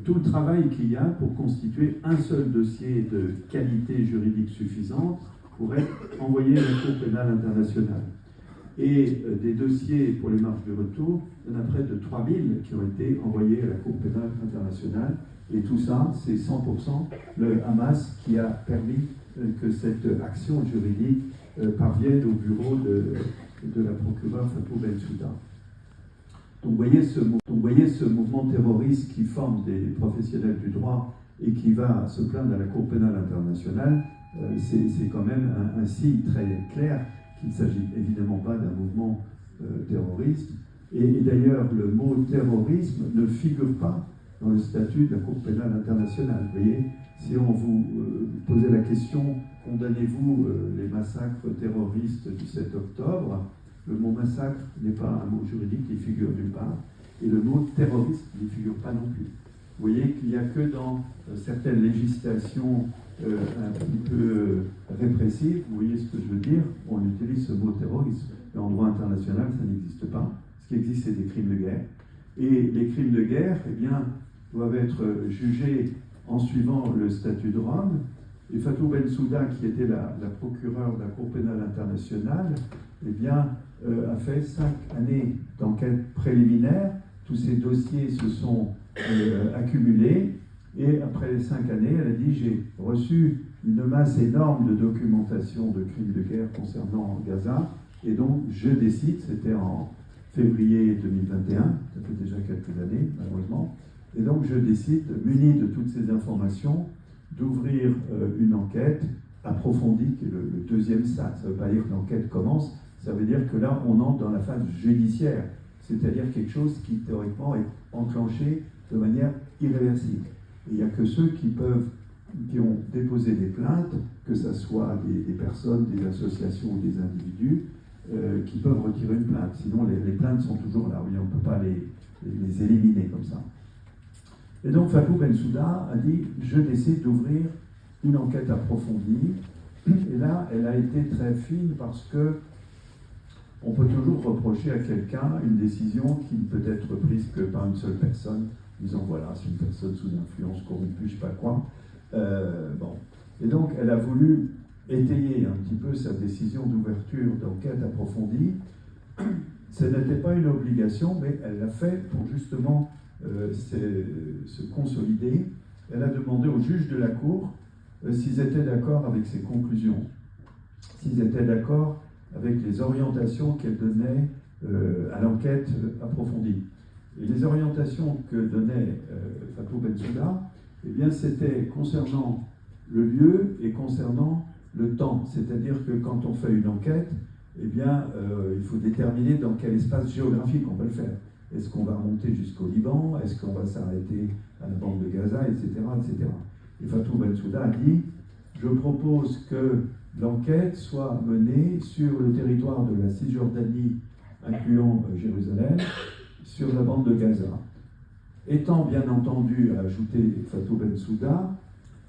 tout le travail qu'il y a pour constituer un seul dossier de qualité juridique suffisante pour être envoyé à la Cour pénale internationale. Et des dossiers pour les marches du retour, il y en a près de 3000 qui ont été envoyés à la Cour pénale internationale. Et tout ça, c'est 100% le Hamas qui a permis que cette action juridique parvienne au bureau de la procureure Fatou Bensouda. Donc vous voyez ce mouvement terroriste qui forme des professionnels du droit et qui va se plaindre à la Cour pénale internationale, c'est quand même un signe très clair qu'il ne s'agit évidemment pas d'un mouvement terroriste. Et d'ailleurs, le mot terrorisme ne figure pas dans le statut de la Cour pénale internationale. Vous voyez, si on vous posait la question, condamnez-vous les massacres terroristes du 7 octobre, le mot massacre n'est pas un mot juridique qui figure nulle part, et le mot terroriste n'y figure pas non plus. Vous voyez qu'il n'y a que dans certaines législations un petit peu répressives, vous voyez ce que je veux dire, on utilise ce mot terrorisme. Mais en droit international, ça n'existe pas. Ce qui existe, c'est des crimes de guerre. Et les crimes de guerre, eh bien, doivent être jugés en suivant le statut de Rome. Et Fatou Bensouda, qui était la procureure de la Cour pénale internationale, eh bien, a fait 5 années d'enquête préliminaire. Tous ces dossiers se sont accumulés. Et après les 5 années, elle a dit « J'ai reçu une masse énorme de documentation de crimes de guerre concernant Gaza. Et donc, je décide, c'était en février 2021, ça fait déjà quelques années, malheureusement. Et donc, je décide, muni de toutes ces informations, d'ouvrir une enquête approfondie, qui est le deuxième stade. Ça ne veut pas dire que l'enquête commence, ça veut dire que là, on entre dans la phase judiciaire, c'est-à-dire quelque chose qui, théoriquement, est enclenché de manière irréversible. Et il n'y a que ceux qui ont déposé des plaintes, que ce soit des personnes, des associations ou des individus, qui peuvent retirer une plainte. Sinon, les plaintes sont toujours là. Oui, on ne peut pas les éliminer comme ça. Et donc, Fatou Bensouda a dit « Je décide d'ouvrir une enquête approfondie ». Et là, elle a été très fine parce que on peut toujours reprocher à quelqu'un une décision qui ne peut être prise que par une seule personne, disant voilà, c'est une personne sous influence corrompue, je ne sais pas quoi. Bon. Et donc, elle a voulu étayer un petit peu sa décision d'ouverture d'enquête approfondie. Ce n'était pas une obligation, mais elle l'a fait pour justement se consolider. Elle a demandé aux juges de la Cour s'ils étaient d'accord avec ses conclusions, s'ils étaient d'accord avec les orientations qu'elle donnait à l'enquête approfondie. Et les orientations que donnait Fatou Bensouda, eh bien, c'était concernant le lieu et concernant le temps. C'est-à-dire que quand on fait une enquête, eh bien, il faut déterminer dans quel espace géographique on va le faire. Est-ce qu'on va remonter jusqu'au Liban? Est-ce qu'on va s'arrêter à la bande de Gaza, etc., etc. Et Fatou Bensouda a dit « Je propose que l'enquête soit menée sur le territoire de la Cisjordanie, incluant Jérusalem, sur la bande de Gaza. Étant bien entendu, a ajouté Fatou Bensouda,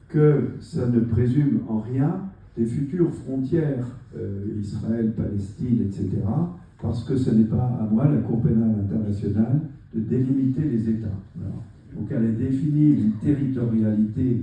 que ça ne présume en rien des futures frontières Israël, Palestine, etc., parce que ce n'est pas à moi, la Cour pénale internationale, de délimiter les États. Voilà. Donc elle a défini une territorialité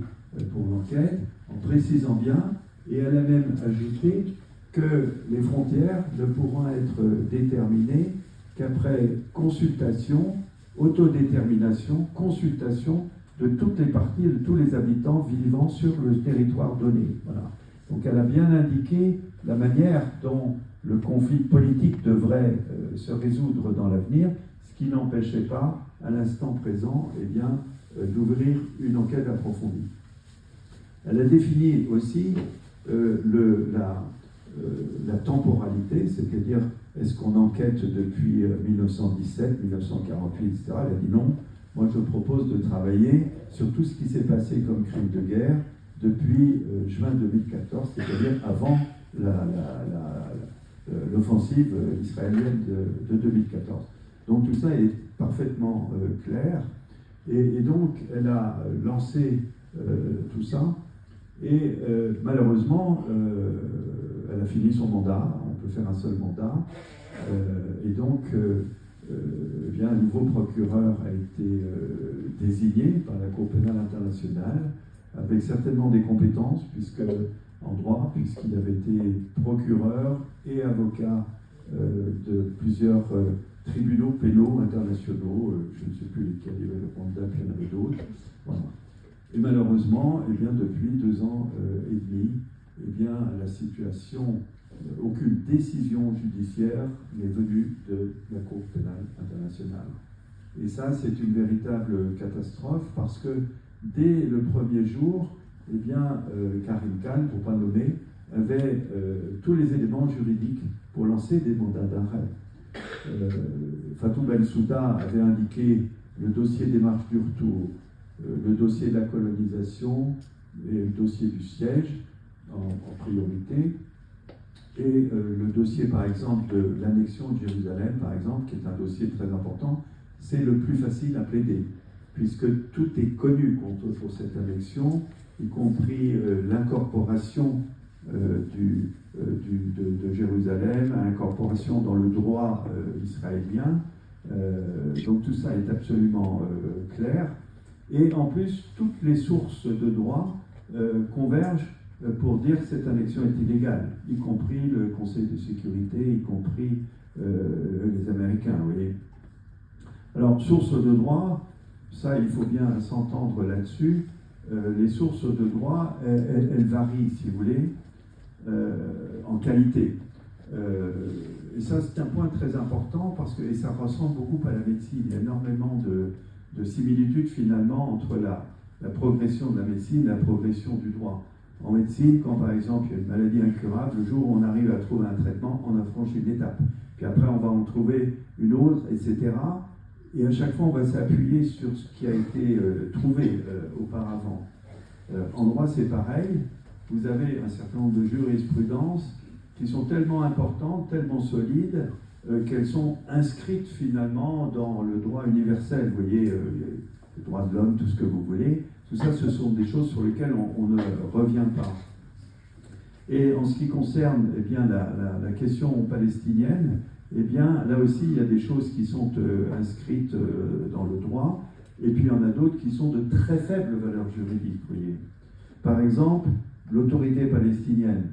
pour l'enquête, en précisant bien, et elle a même ajouté que les frontières ne pourront être déterminées qu'après consultation, autodétermination, consultation de toutes les parties et de tous les habitants vivant sur le territoire donné. Voilà. Donc elle a bien indiqué la manière dont le conflit politique devrait se résoudre dans l'avenir, ce qui n'empêchait pas, à l'instant présent, eh bien, d'ouvrir une enquête approfondie. Elle a défini aussi la temporalité, c'est-à-dire est-ce qu'on enquête depuis 1917, 1948, etc. Elle a dit non, moi je propose de travailler sur tout ce qui s'est passé comme crime de guerre depuis juin 2014, c'est-à-dire avant l'offensive israélienne de 2014. Donc tout ça est parfaitement clair. Et donc elle a lancé tout ça. Et malheureusement, elle a fini son mandat. On peut faire un seul mandat. Et donc, eh bien, un nouveau procureur a été désigné par la Cour pénale internationale, avec certainement des compétences, en droit, puisqu'il avait été procureur et avocat de plusieurs tribunaux pénaux internationaux. Je ne sais plus lesquels, il y avait le Rwanda, puis il y en avait d'autres. Voilà. Et malheureusement, eh bien, depuis 2 ans et demi, eh bien, la situation, aucune décision judiciaire n'est venue de la Cour pénale internationale. Et ça, c'est une véritable catastrophe parce que dès le premier jour, eh bien, Karim Khan, pour ne pas nommer, avait tous les éléments juridiques pour lancer des mandats d'arrêt. Fatou Bensouda avait indiqué le dossier des marches du retour, le dossier de la colonisation et le dossier du siège en priorité, et le dossier par exemple de l'annexion de Jérusalem, par exemple, qui est un dossier très important, c'est le plus facile à plaider, puisque tout est connu pour cette annexion, y compris l'incorporation de Jérusalem, l'incorporation dans le droit israélien. Donc tout ça est absolument clair. Et en plus, toutes les sources de droit convergent pour dire que cette annexion est illégale, y compris le Conseil de sécurité, y compris les Américains, vous voyez. Alors, sources de droit, ça, il faut bien s'entendre là-dessus. Les sources de droit, elles varient, si vous voulez, en qualité. Et ça, c'est un point très important parce que et ça ressemble beaucoup à la médecine. Il y a énormément de similitudes finalement entre la progression de la médecine et la progression du droit. En médecine, quand par exemple il y a une maladie incurable, le jour où on arrive à trouver un traitement, on a franchi une étape. Puis après, on va en trouver une autre, etc. Et à chaque fois, on va s'appuyer sur ce qui a été trouvé auparavant. En droit, c'est pareil. Vous avez un certain nombre de jurisprudences qui sont tellement importantes, tellement solides, qu'elles sont inscrites finalement dans le droit universel. Vous voyez, le droit de l'homme, tout ce que vous voulez. Tout ça, ce sont des choses sur lesquelles on ne revient pas. Et en ce qui concerne eh bien, la question palestinienne, eh bien, là aussi, il y a des choses qui sont inscrites dans le droit, et puis il y en a d'autres qui sont de très faible valeur juridique. Vous voyez. Par exemple, l'autorité palestinienne.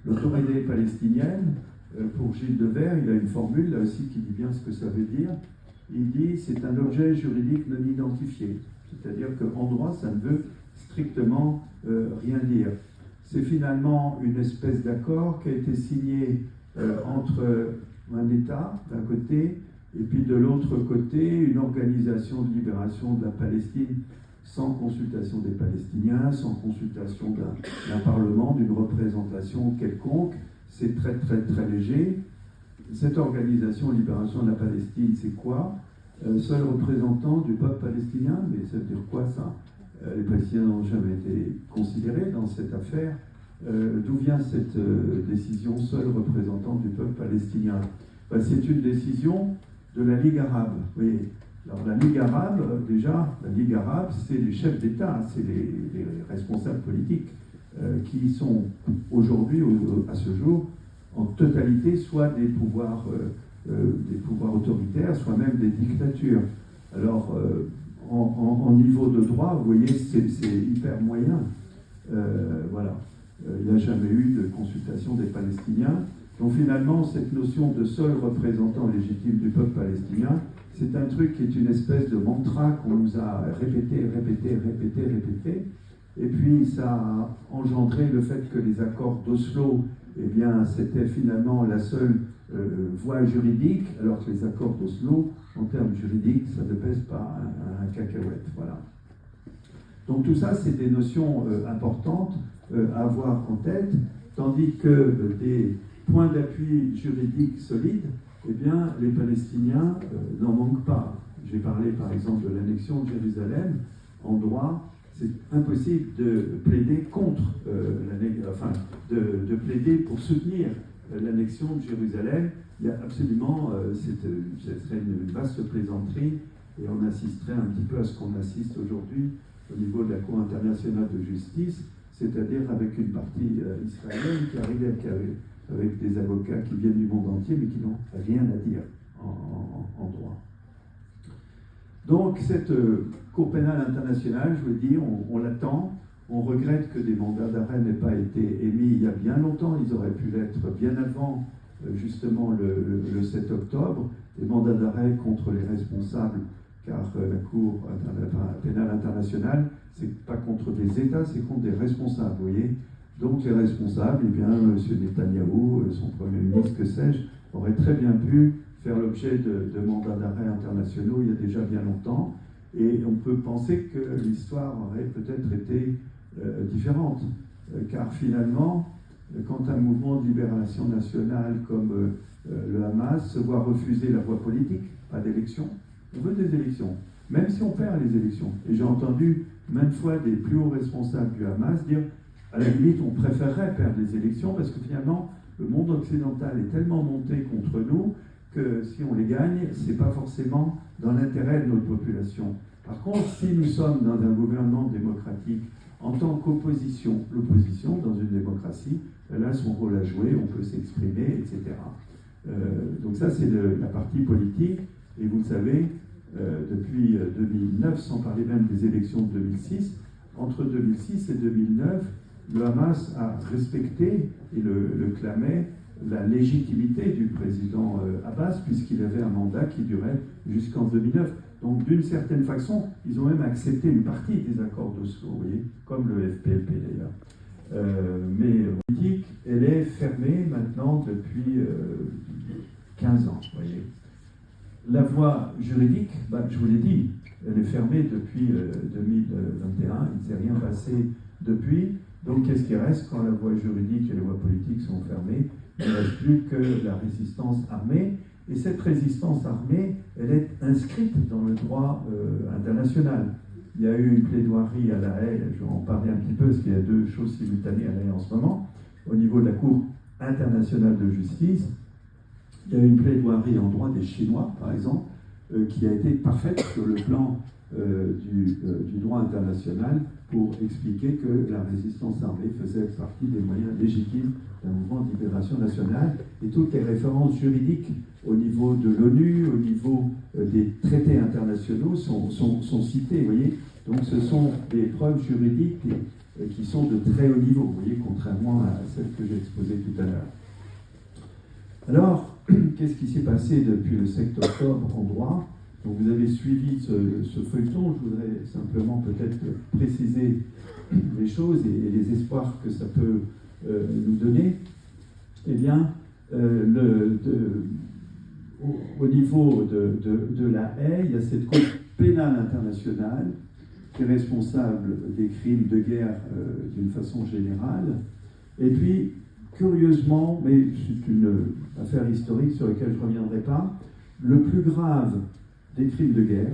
L'autorité palestinienne, pour Gilles Devers, il a une formule là aussi qui dit bien ce que ça veut dire. Il dit c'est un objet juridique non identifié. C'est-à-dire qu'en droit, ça ne veut strictement rien dire. C'est finalement une espèce d'accord qui a été signé entre un État d'un côté et puis de l'autre côté une organisation de libération de la Palestine sans consultation des Palestiniens, sans consultation d'un parlement, d'une représentation quelconque. C'est très très très léger. Cette organisation de libération de la Palestine, c'est quoi ? Seul représentant du peuple palestinien, mais ça veut dire quoi ça ? Les Palestiniens n'ont jamais été considérés dans cette affaire. D'où vient cette décision, seul représentant du peuple palestinien ? Ben, c'est une décision de la Ligue arabe. Vous voyez. Alors la Ligue arabe, déjà, la Ligue arabe, c'est les chefs d'État, c'est les responsables politiques qui sont aujourd'hui, à ce jour, en totalité, soit des pouvoirs autoritaires, soit même des dictatures. Alors, en niveau de droit, vous voyez, c'est hyper moyen. Voilà. Il n'y a jamais eu de consultation des Palestiniens. Donc finalement, cette notion de seul représentant légitime du peuple palestinien, c'est un truc qui est une espèce de mantra qu'on nous a répété, Et puis ça a engendré le fait que les accords d'Oslo, eh bien, c'était finalement la seule voie juridique, alors que les accords d'Oslo, en termes juridiques, ça ne pèse pas un cacahuète. Voilà. Donc tout ça, c'est des notions importantes à avoir en tête, tandis que des points d'appui juridiques solides, eh bien, les Palestiniens n'en manquent pas. J'ai parlé par exemple de l'annexion de Jérusalem. En droit, c'est impossible de plaider contre, de plaider pour soutenir l'annexion de Jérusalem. Il y a absolument, ce serait une vaste plaisanterie, et on assisterait un petit peu à ce qu'on assiste aujourd'hui au niveau de la Cour internationale de justice, c'est-à-dire avec une partie israélienne qui arrive avec des avocats qui viennent du monde entier, mais qui n'ont rien à dire en droit. Donc cette Cour pénale internationale, je veux dire, on l'attend. On regrette que des mandats d'arrêt n'aient pas été émis il y a bien longtemps. Ils auraient pu l'être bien avant, justement, le 7 octobre. Des mandats d'arrêt contre les responsables, car la Cour pénale internationale, c'est pas contre des États, c'est contre des responsables, vous voyez. Donc les responsables, eh bien, M. Netanyahou, son Premier ministre, que sais-je, auraient très bien pu faire l'objet de mandats d'arrêt internationaux il y a déjà bien longtemps. Et on peut penser que l'histoire aurait peut-être été différente, car finalement, quand un mouvement de libération nationale comme le Hamas se voit refuser la voie politique, pas d'élection, on veut des élections, même si on perd les élections. Et j'ai entendu maintes fois des plus hauts responsables du Hamas dire, à la limite, on préférerait perdre les élections, parce que finalement, le monde occidental est tellement monté contre nous que si on les gagne, ce n'est pas forcément dans l'intérêt de notre population. Par contre, si nous sommes dans un gouvernement démocratique en tant qu'opposition, l'opposition dans une démocratie, elle a son rôle à jouer, on peut s'exprimer, etc. Donc ça, c'est la partie politique. Et vous le savez, depuis 2009, sans parler même des élections de 2006, entre 2006 et 2009, le Hamas a respecté et le clamait la légitimité du président Abbas, puisqu'il avait un mandat qui durait jusqu'en 2009. Donc, d'une certaine façon, ils ont même accepté une partie des accords d'Oslo, vous voyez, comme le FPLP d'ailleurs. Mais la politique, elle est fermée maintenant depuis 15 ans, vous voyez. La voie juridique, je vous l'ai dit, elle est fermée depuis 2021, il ne s'est rien passé depuis. Donc, qu'est-ce qui reste quand la voie juridique et les voies politiques sont fermées? Il ne reste plus que la résistance armée. Et cette résistance armée, elle est inscrite dans le droit international. Il y a eu une plaidoirie à La Haye, je vais en parler un petit peu, parce qu'il y a deux choses simultanées à La Haye en ce moment. Au niveau de la Cour internationale de justice, il y a eu une plaidoirie en droit des Chinois, par exemple, qui a été parfaite sur le plan du droit international pour expliquer que la résistance armée faisait partie des moyens légitimes d'un mouvement de libération nationale, et toutes les références juridiques au niveau de l'ONU, au niveau des traités internationaux sont citées, vous voyez. Donc ce sont des preuves juridiques qui sont de très haut niveau, vous voyez, contrairement à celles que j'ai exposées tout à l'heure. Alors, qu'est-ce qui s'est passé depuis le 7 octobre en droit? Donc vous avez suivi ce feuilleton. Je voudrais simplement peut-être préciser les choses et les espoirs que ça peut nous donner. Eh bien, au niveau de La Haye, il y a cette Cour pénale internationale qui est responsable des crimes de guerre d'une façon générale. Et puis, curieusement, mais c'est une affaire historique sur laquelle je ne reviendrai pas, le plus grave des crimes de guerre,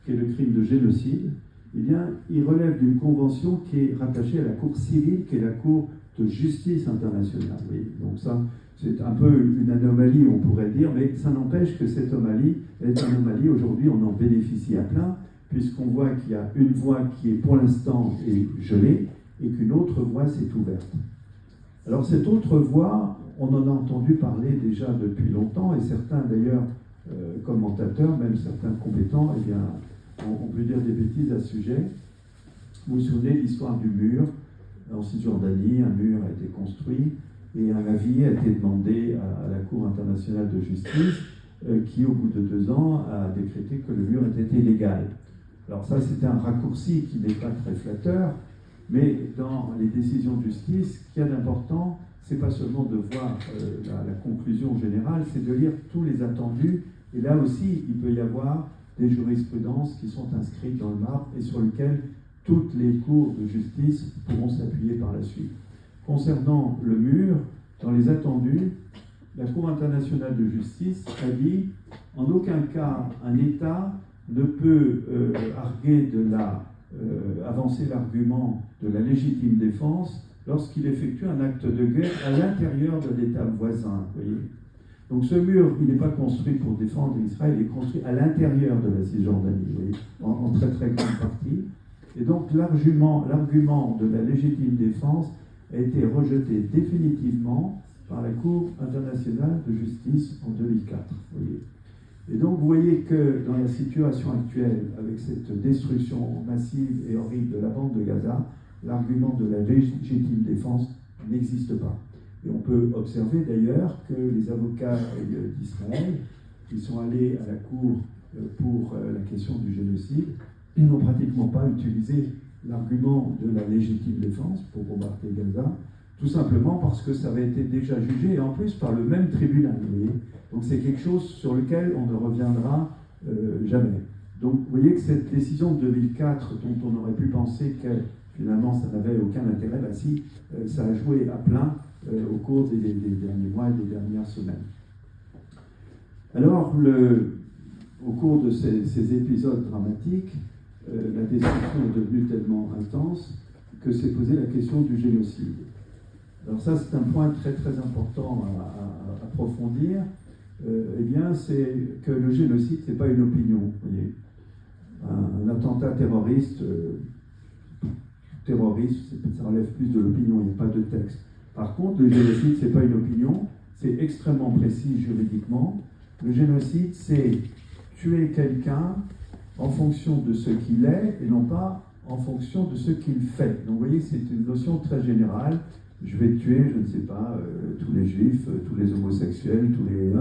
qui est le crime de génocide, eh bien, il relève d'une convention qui est rattachée à la Cour civile, qui est la Cour de justice internationale. Oui, donc ça, c'est un peu une anomalie, on pourrait dire, mais ça n'empêche que cette anomalie est une anomalie. Aujourd'hui, on en bénéficie à plein, puisqu'on voit qu'il y a une voie qui est pour l'instant gelée, et qu'une autre voie s'est ouverte. Alors cette autre voie, on en a entendu parler déjà depuis longtemps, et certains d'ailleurs commentateurs, même certains compétents, eh bien, on peut dire des bêtises à ce sujet. Vous vous souvenez de l'histoire du mur en Cisjordanie? Un mur a été construit et un avis a été demandé à la Cour internationale de justice qui, au bout de 2 ans, a décrété que le mur était illégal. Alors ça, c'était un raccourci qui n'est pas très flatteur, Mais dans les décisions de justice, ce qu'il y a d'important, c'est pas seulement de voir la conclusion générale, c'est de lire tous les attendus. Et là aussi, il peut y avoir des jurisprudences qui sont inscrites dans le marbre et sur lesquelles toutes les cours de justice pourront s'appuyer par la suite. Concernant le mur, dans les attendus, la Cour internationale de justice a dit en aucun cas un État ne peut avancer l'argument de la légitime défense lorsqu'il effectue un acte de guerre à l'intérieur de l'État voisin. Vous voyez. Donc ce mur, il n'est pas construit pour défendre Israël, il est construit à l'intérieur de la Cisjordanie, vous voyez, en très très grande partie. Et donc l'argument de la légitime défense a été rejeté définitivement par la Cour internationale de justice en 2004. Vous voyez. Et donc vous voyez que dans la situation actuelle, avec cette destruction massive et horrible de la bande de Gaza, l'argument de la légitime défense n'existe pas. Et on peut observer d'ailleurs que les avocats d'Israël qui sont allés à la Cour pour la question du génocide, ils n'ont pratiquement pas utilisé l'argument de la légitime défense pour bombarder Gaza, tout simplement parce que ça avait été déjà jugé, et en plus par le même tribunal. Vous voyez. Donc c'est quelque chose sur lequel on ne reviendra jamais. Donc vous voyez que cette décision de 2004, dont on aurait pu penser que finalement ça n'avait aucun intérêt, bah si, ça a joué à plein au cours des derniers mois et des dernières semaines. Alors, au cours de ces épisodes dramatiques, la destruction est devenue tellement intense que s'est posée la question du génocide. Alors ça, c'est un point très très important à approfondir. Eh bien, c'est que le génocide, c'est pas une opinion. Vous voyez. Un attentat terroriste, ça relève plus de l'opinion, il n'y a pas de texte. Par contre, le génocide, c'est pas une opinion, c'est extrêmement précis juridiquement. Le génocide, c'est tuer quelqu'un en fonction de ce qu'il est et non pas en fonction de ce qu'il fait. Donc vous voyez, c'est une notion très générale. Je vais tuer, je ne sais pas, tous les juifs, tous les homosexuels, tous les...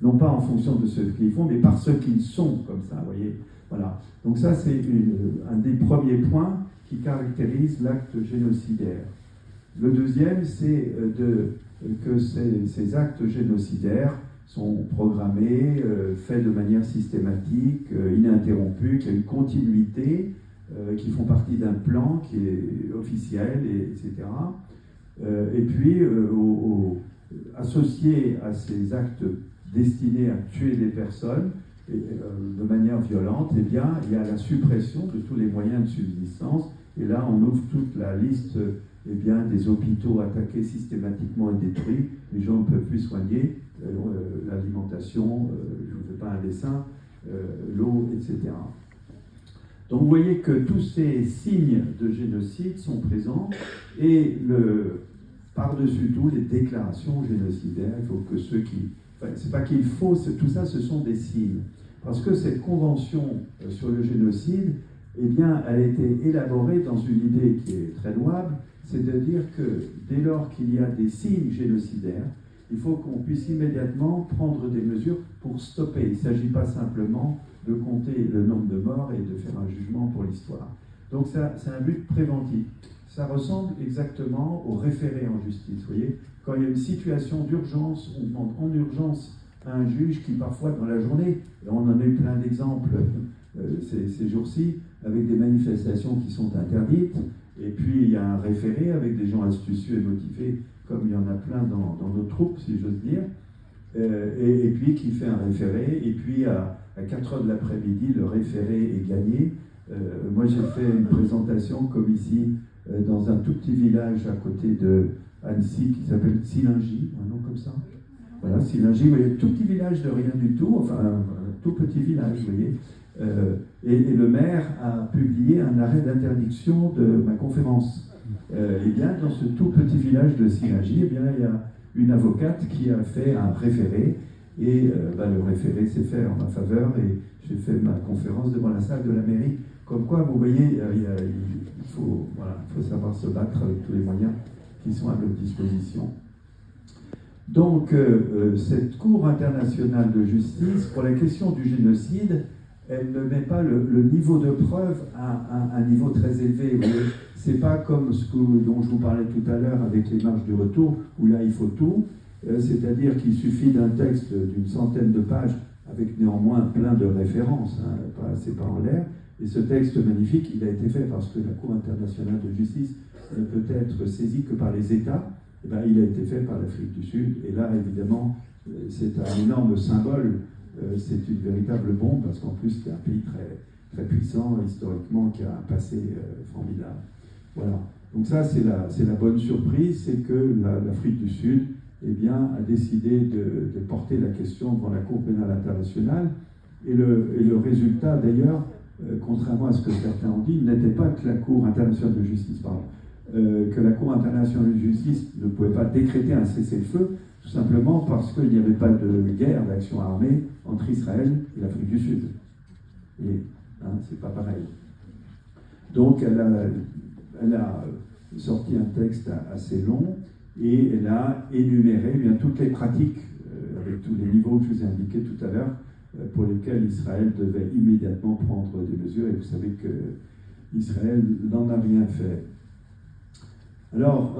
non pas en fonction de ce qu'ils font, mais par ce qu'ils sont, comme ça, vous voyez. Voilà. Donc ça, c'est un des premiers points qui caractérise l'acte génocidaire. Le deuxième, c'est que ces actes génocidaires sont programmés, faits de manière systématique, ininterrompue, qu'il y a une continuité, qui font partie d'un plan qui est officiel, etc. Et puis, associé à ces actes destinés à tuer des personnes de manière violente, eh bien, il y a la suppression de tous les moyens de subsistance. Et là, on ouvre toute la liste eh bien, des hôpitaux attaqués systématiquement et détruits. Les gens ne peuvent plus soigner, l'alimentation, je ne vous fais pas un dessin, l'eau, etc. Donc vous voyez que tous ces signes de génocide sont présents et par-dessus tout, les déclarations génocidaires, il faut que ceux qui... Enfin, c'est pas qu'il faut, tout ça, ce sont des signes. Parce que cette convention sur le génocide, eh bien, elle a été élaborée dans une idée qui est très louable, c'est de dire que dès lors qu'il y a des signes génocidaires, il faut qu'on puisse immédiatement prendre des mesures pour stopper. Il ne s'agit pas simplement de compter le nombre de morts et de faire un jugement pour l'histoire. Donc ça, c'est un but préventif. Ça ressemble exactement au référé en justice. Vous voyez, quand il y a une situation d'urgence, on demande en urgence à un juge qui parfois dans la journée, et on en a eu plein d'exemples ces jours-ci, avec des manifestations qui sont interdites, et puis il y a un référé avec des gens astucieux et motivés, comme il y en a plein dans nos troupes, si j'ose dire, et puis qui fait un référé, et puis à 4h de l'après-midi, le référé est gagné. Moi j'ai fait une présentation comme ici, dans un tout petit village à côté de Annecy qui s'appelle Silingy, un nom comme ça. Voilà, Silingy, vous voyez, tout petit village de rien du tout, enfin un tout petit village, vous voyez. Et le maire a publié un arrêt d'interdiction de ma conférence. Et bien, dans ce tout petit village de Silingy, eh bien, il y a une avocate qui a fait un référé, et le référé s'est fait en ma faveur, et j'ai fait ma conférence devant la salle de la mairie. Comme quoi, vous voyez, il faut savoir se battre avec tous les moyens qui sont à notre disposition. Donc, cette Cour internationale de justice, pour la question du génocide, elle ne met pas le niveau de preuve à un niveau très élevé. C'est pas comme dont je vous parlais tout à l'heure avec les marges du retour, où là il faut tout. C'est-à-dire qu'il suffit d'un texte d'une centaine de pages, avec néanmoins plein de références, hein, c'est pas en l'air. Et ce texte magnifique, il a été fait parce que la Cour internationale de justice ne peut être saisie que par les États. Et ben, il a été fait par l'Afrique du Sud. Et là, évidemment, c'est un énorme symbole. C'est une véritable bombe, parce qu'en plus, c'est un pays très, très puissant, historiquement, qui a un passé formidable. Voilà. Donc ça, c'est la bonne surprise, c'est que l'Afrique du Sud, eh bien, a décidé de porter la question devant la Cour pénale internationale. Et le résultat, d'ailleurs, contrairement à ce que certains ont dit, n'était pas que la Cour internationale de justice, que la Cour internationale de justice ne pouvait pas décréter un cessez-le-feu, tout simplement parce qu'il n'y avait pas de guerre, d'action armée entre Israël et l'Afrique du Sud. Et hein, c'est pas pareil. Donc elle a sorti un texte assez long et elle a énuméré bien toutes les pratiques, avec tous les niveaux que je vous ai indiqués tout à l'heure, pour lesquels Israël devait immédiatement prendre des mesures. Et vous savez que Israël n'en a rien fait. Alors,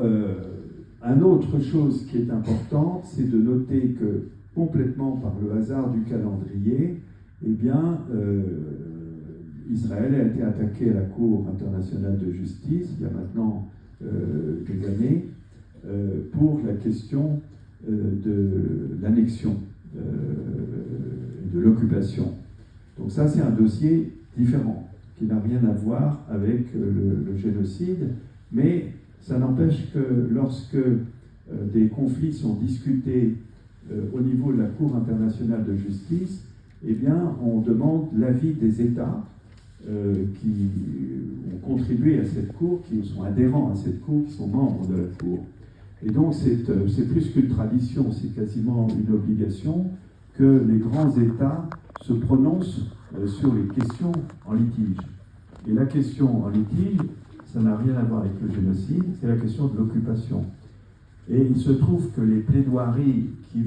une autre chose qui est importante, c'est de noter que, complètement par le hasard du calendrier, eh bien, Israël a été attaqué à la Cour internationale de justice, il y a maintenant des années, pour la question de l'annexion, de l'occupation. Donc ça, c'est un dossier différent, qui n'a rien à voir avec le génocide, mais ça n'empêche que lorsque des conflits sont discutés au niveau de la Cour internationale de justice, eh bien, on demande l'avis des États qui ont contribué à cette Cour, qui sont adhérents à cette Cour, qui sont membres de la Cour. Et donc, c'est plus qu'une tradition, c'est quasiment une obligation que les grands États se prononcent sur les questions en litige. Et la question en litige, ça n'a rien à voir avec le génocide, c'est la question de l'occupation. Et il se trouve que les plaidoiries qui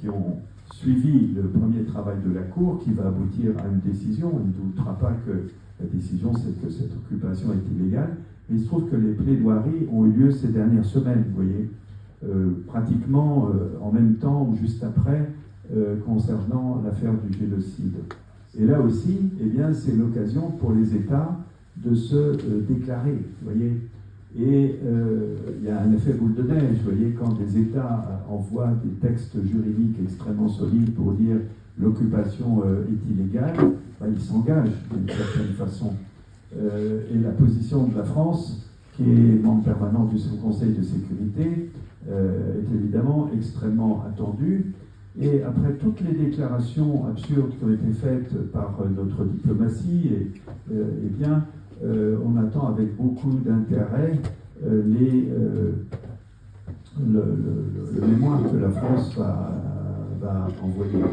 ont suivi le premier travail de la Cour, qui va aboutir à une décision, il ne doutera pas que la décision, c'est que cette occupation est illégale, mais il se trouve que les plaidoiries ont eu lieu ces dernières semaines, vous voyez, pratiquement en même temps ou juste après, concernant l'affaire du génocide. Et là aussi, eh bien, c'est l'occasion pour les États de se déclarer, vous voyez. Et il y a un effet boule de neige, vous voyez, quand des États envoient des textes juridiques extrêmement solides pour dire l'occupation est illégale, ben, ils s'engagent d'une certaine façon. Et la position de la France, qui est membre permanent du Conseil de sécurité, est évidemment extrêmement attendue. Et après toutes les déclarations absurdes qui ont été faites par notre diplomatie, eh bien, on attend avec beaucoup d'intérêt le mémoire que la France va envoyer.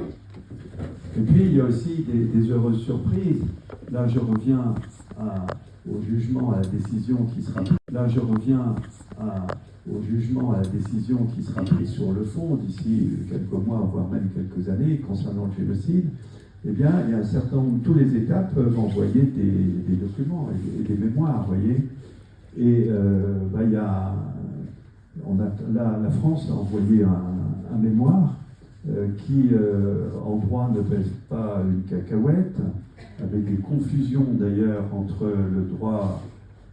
Et puis, il y a aussi des heureuses surprises. Là, je reviens au jugement, à la décision qui sera prise. Là, je reviens au jugement, à la décision qui sera prise sur le fond d'ici quelques mois, voire même quelques années, concernant le génocide. Eh bien, il y a un certain nombre, tous les États peuvent envoyer des documents et des mémoires, vous voyez. Et il y a, la France a envoyé un mémoire qui, en droit, ne pèse pas une cacahuète, avec des confusions d'ailleurs entre le droit,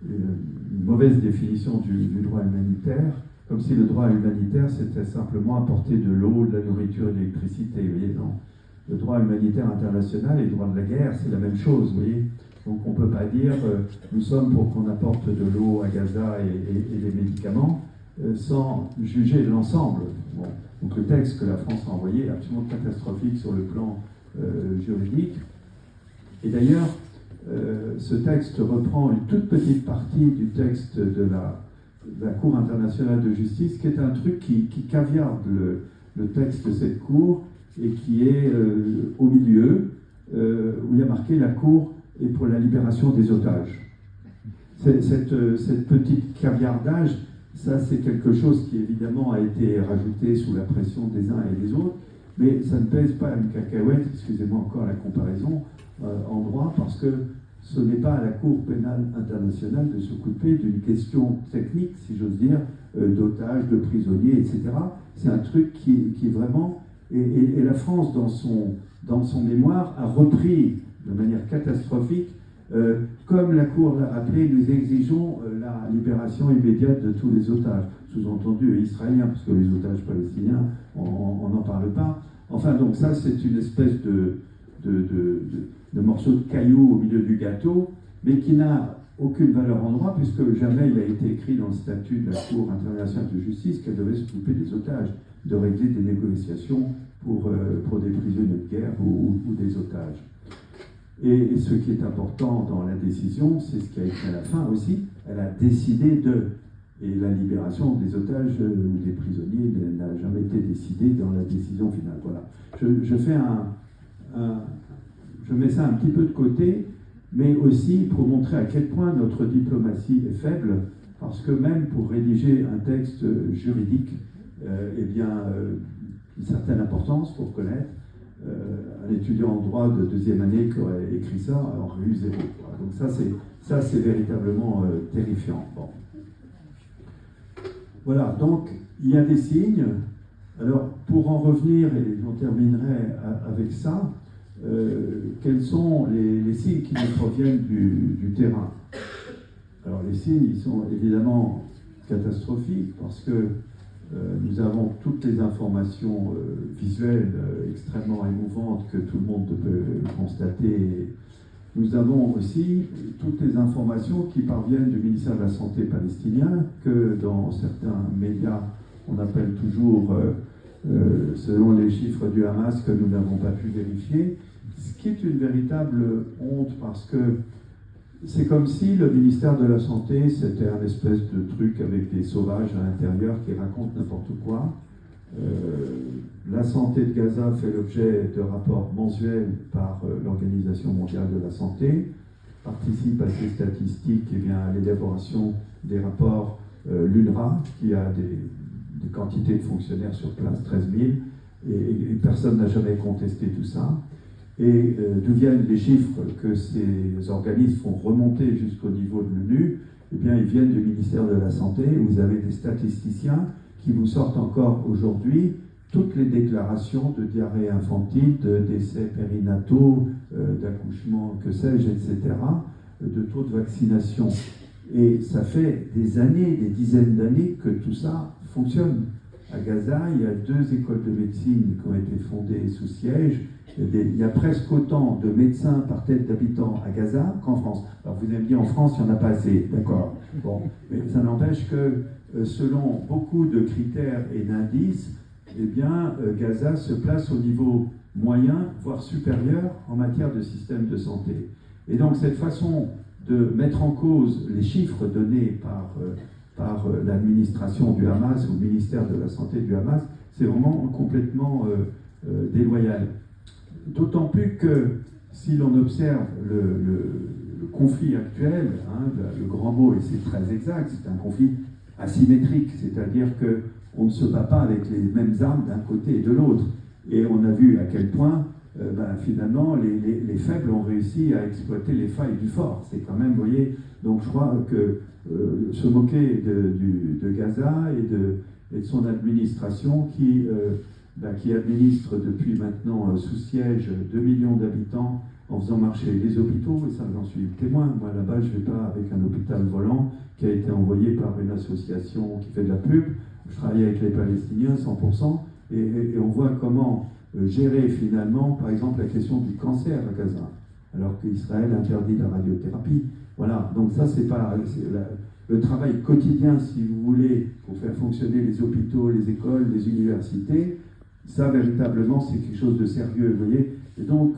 une mauvaise définition du droit humanitaire, comme si le droit humanitaire c'était simplement apporter de l'eau, de la nourriture et de l'électricité, vous voyez, non. Le droit humanitaire international et le droit de la guerre, c'est la même chose, vous voyez. Donc on ne peut pas dire nous sommes pour qu'on apporte de l'eau à Gaza et des médicaments sans juger l'ensemble. Bon. Donc le texte que la France a envoyé est absolument catastrophique sur le plan juridique. Et d'ailleurs, ce texte reprend une toute petite partie du texte de la Cour internationale de justice, qui est un truc qui caviarde le texte de cette Cour, et qui est au milieu, où il y a marqué « La Cour est pour la libération des otages ». Cette petite caviardage, ça c'est quelque chose qui évidemment a été rajouté sous la pression des uns et des autres, mais ça ne pèse pas une cacahuète, excusez-moi encore la comparaison, en droit, parce que ce n'est pas à la Cour pénale internationale de s'occuper d'une question technique, si j'ose dire, d'otages, de prisonniers, etc. C'est un truc qui vraiment... Et la France, dans son mémoire, a repris de manière catastrophique, comme la Cour l'a appelé, nous exigeons la libération immédiate de tous les otages, sous-entendu israéliens, parce que les otages palestiniens, on n'en parle pas. Enfin, donc ça, c'est une espèce de morceau de caillou au milieu du gâteau, mais qui n'a aucune valeur en droit, puisque jamais il a été écrit dans le statut de la Cour internationale de justice qu'elle devait s'occuper des otages, de régler des négociations pour des prisonniers de guerre ou des otages. Et ce qui est important dans la décision, c'est ce qui a été à la fin aussi, elle a décidé de... Et la libération des otages ou des prisonniers n'a jamais été décidée dans la décision finale. Voilà. Je mets ça un petit peu de côté, mais aussi pour montrer à quel point notre diplomatie est faible, parce que même pour rédiger un texte juridique, une certaine importance, pour connaître, un étudiant en droit de deuxième année qui aurait écrit ça aurait eu 0. Voilà. Donc ça c'est véritablement terrifiant. Bon. Voilà, donc il y a des signes. Alors pour en revenir, et j'en terminerai avec ça, quels sont les signes qui nous proviennent du terrain? Alors les signes, ils sont évidemment catastrophiques parce que nous avons toutes les informations visuelles extrêmement émouvantes que tout le monde peut constater. Nous avons aussi toutes les informations qui parviennent du ministère de la Santé palestinien, que dans certains médias on appelle toujours, selon les chiffres du Hamas, que nous n'avons pas pu vérifier, ce qui est une véritable honte parce que c'est comme si le ministère de la Santé, c'était un espèce de truc avec des sauvages à l'intérieur qui racontent n'importe quoi. La santé de Gaza fait l'objet de rapports mensuels par l'Organisation mondiale de la santé, participe à ces statistiques à l'élaboration des rapports l'UNRWA, qui a des quantités de fonctionnaires sur place, 13 000, et personne n'a jamais contesté tout ça. Et d'où viennent les chiffres que ces organismes font remonter jusqu'au niveau de l'ONU? Eh bien, ils viennent du ministère de la Santé. Vous avez des statisticiens qui vous sortent encore aujourd'hui toutes les déclarations de diarrhée infantile, de décès périnataux, d'accouchement, que sais-je, etc., de taux de vaccination. Et ça fait des années, des dizaines d'années que tout ça fonctionne. À Gaza, il y a 2 écoles de médecine qui ont été fondées sous siège. Il y a presque autant de médecins par tête d'habitants à Gaza qu'en France. Alors vous avez dit en France, il n'y en a pas assez, d'accord. Bon, mais ça n'empêche que selon beaucoup de critères et d'indices, eh bien, Gaza se place au niveau moyen, voire supérieur en matière de système de santé. Et donc cette façon de mettre en cause les chiffres donnés par l'administration du Hamas ou le ministère de la Santé du Hamas, c'est vraiment complètement déloyal. D'autant plus que si l'on observe le conflit actuel, le grand mot, et c'est très exact, c'est un conflit asymétrique, c'est-à-dire qu'on ne se bat pas avec les mêmes armes d'un côté et de l'autre. Et on a vu à quel point, finalement, les faibles ont réussi à exploiter les failles du fort. C'est quand même, vous voyez, donc je crois que se moquer de Gaza et de son administration qui administre depuis maintenant sous siège 2 millions d'habitants en faisant marcher les hôpitaux, et ça j'en suis témoin. Moi là-bas, je ne vais pas avec un hôpital volant qui a été envoyé par une association qui fait de la pub. Je travaille avec les Palestiniens 100%, et on voit comment gérer finalement, par exemple, la question du cancer à Gaza, alors qu'Israël interdit la radiothérapie. Voilà, donc ça c'est le travail quotidien, si vous voulez, pour faire fonctionner les hôpitaux, les écoles, les universités. Ça, véritablement, c'est quelque chose de sérieux, vous voyez. Et donc,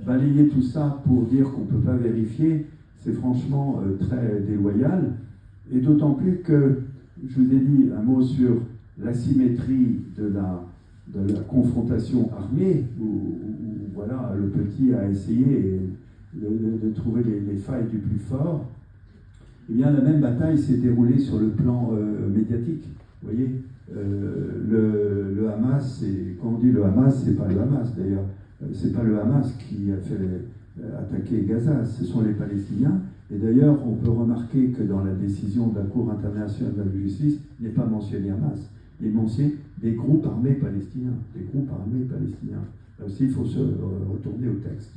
balayer tout ça pour dire qu'on ne peut pas vérifier, c'est franchement très déloyal. Et d'autant plus que, je vous ai dit un mot sur l'asymétrie de la confrontation armée, où voilà, le petit a essayé de trouver les failles du plus fort. Eh bien, la même bataille s'est déroulée sur le plan médiatique, vous voyez. Le Hamas, quand on dit le Hamas, c'est pas le Hamas d'ailleurs, c'est pas le Hamas qui a fait attaquer Gaza, ce sont les Palestiniens. Et d'ailleurs, on peut remarquer que dans la décision de la Cour internationale de justice, il n'est pas mentionné Hamas, il est mentionné des groupes armés palestiniens. Des groupes armés palestiniens. Là aussi, il faut se retourner au texte.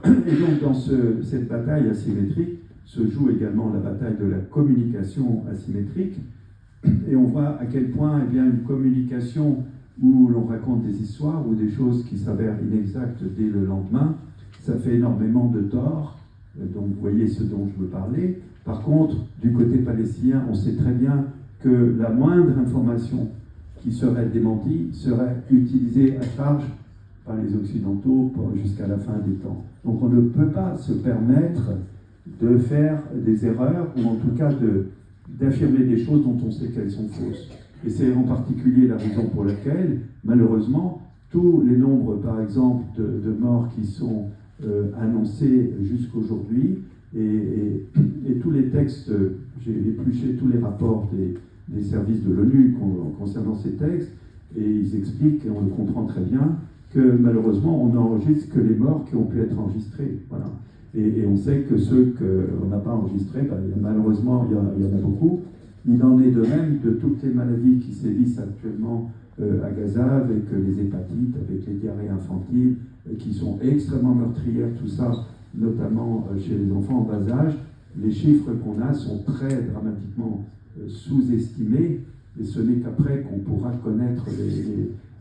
Et donc, dans cette bataille asymétrique, se joue également la bataille de la communication asymétrique. Et on voit à quel point eh bien, une communication où l'on raconte des histoires ou des choses qui s'avèrent inexactes dès le lendemain, ça fait énormément de tort. Donc vous voyez ce dont je veux parler. Par contre, du côté palestinien, on sait très bien que la moindre information qui serait démentie serait utilisée à charge par les Occidentaux jusqu'à la fin des temps. Donc on ne peut pas se permettre de faire des erreurs, ou en tout cas d'affirmer des choses dont on sait qu'elles sont fausses. Et c'est en particulier la raison pour laquelle, malheureusement, tous les nombres, par exemple, de morts qui sont annoncés jusqu'aujourd'hui, et tous les textes, j'ai épluché tous les rapports des services de l'ONU concernant ces textes, et ils expliquent, et on le comprend très bien, que malheureusement, on n'enregistre que les morts qui ont pu être enregistrés. Voilà. Et on sait que ceux qu'on n'a pas enregistrés, malheureusement, il y en a beaucoup. Il en est de même de toutes les maladies qui sévissent actuellement à Gaza, avec les hépatites, avec les diarrhées infantiles, qui sont extrêmement meurtrières, tout ça, notamment chez les enfants en bas âge. Les chiffres qu'on a sont très dramatiquement sous-estimés, et ce n'est qu'après qu'on pourra connaître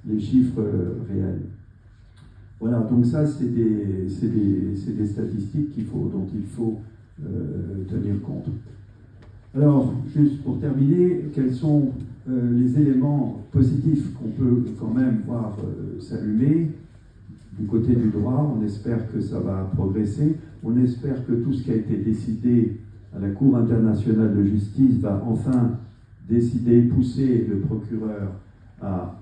les chiffres réels. Voilà, donc ça, c'est des statistiques dont il faut tenir compte. Alors, juste pour terminer, quels sont les éléments positifs qu'on peut quand même voir s'allumer du côté du droit? On espère que ça va progresser. On espère que tout ce qui a été décidé à la Cour internationale de justice va enfin décider, pousser le procureur à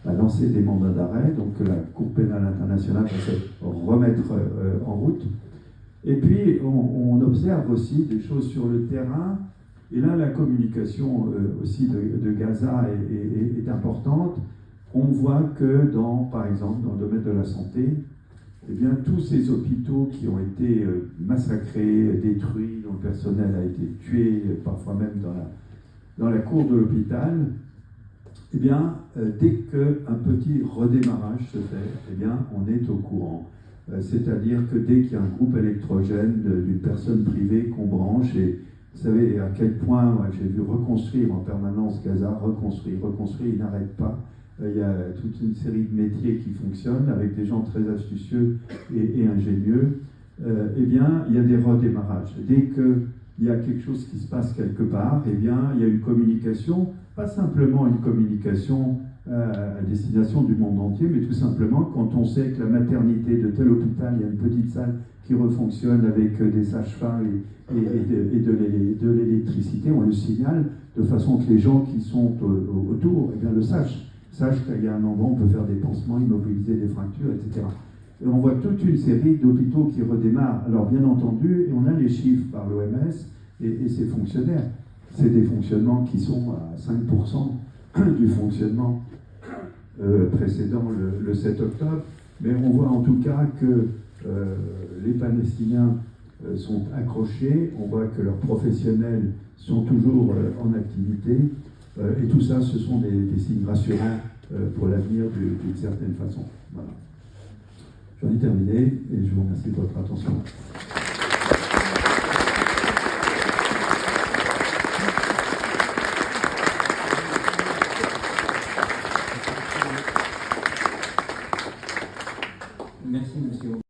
à lancer des mandats d'arrêt, donc que la Cour pénale internationale va se remettre en route. Et puis, on observe aussi des choses sur le terrain, et là, la communication aussi de Gaza est importante. On voit que, par exemple, dans le domaine de la santé, eh bien, tous ces hôpitaux qui ont été massacrés, détruits, dont le personnel a été tué, parfois même dans la cour de l'hôpital, eh bien, dès qu'un petit redémarrage se fait, eh bien, on est au courant. C'est-à-dire que dès qu'il y a un groupe électrogène d'une personne privée qu'on branche, et vous savez à quel point j'ai vu reconstruire en permanence Gaza, reconstruire, il n'arrête pas. Il y a toute une série de métiers qui fonctionnent avec des gens très astucieux et ingénieux. Eh bien, il y a des redémarrages. Dès qu'il y a quelque chose qui se passe quelque part, eh bien, il y a une communication, pas simplement une communication à destination du monde entier, mais tout simplement quand on sait que la maternité de tel hôpital, il y a une petite salle qui refonctionne avec des sages-femmes et de l'électricité, on le signale de façon que les gens qui sont autour eh bien, le sachent qu'il y a un endroit où on peut faire des pansements, immobiliser des fractures, etc. Et on voit toute une série d'hôpitaux qui redémarrent. Alors bien entendu, on a les chiffres par l'OMS et ses fonctionnaires. C'est des fonctionnements qui sont à 5% du fonctionnement précédent le 7 octobre. Mais on voit en tout cas que les Palestiniens sont accrochés, on voit que leurs professionnels sont toujours en activité. Et tout ça, ce sont des signes rassurants pour l'avenir d'une certaine façon. Voilà. J'en ai terminé et je vous remercie de votre attention.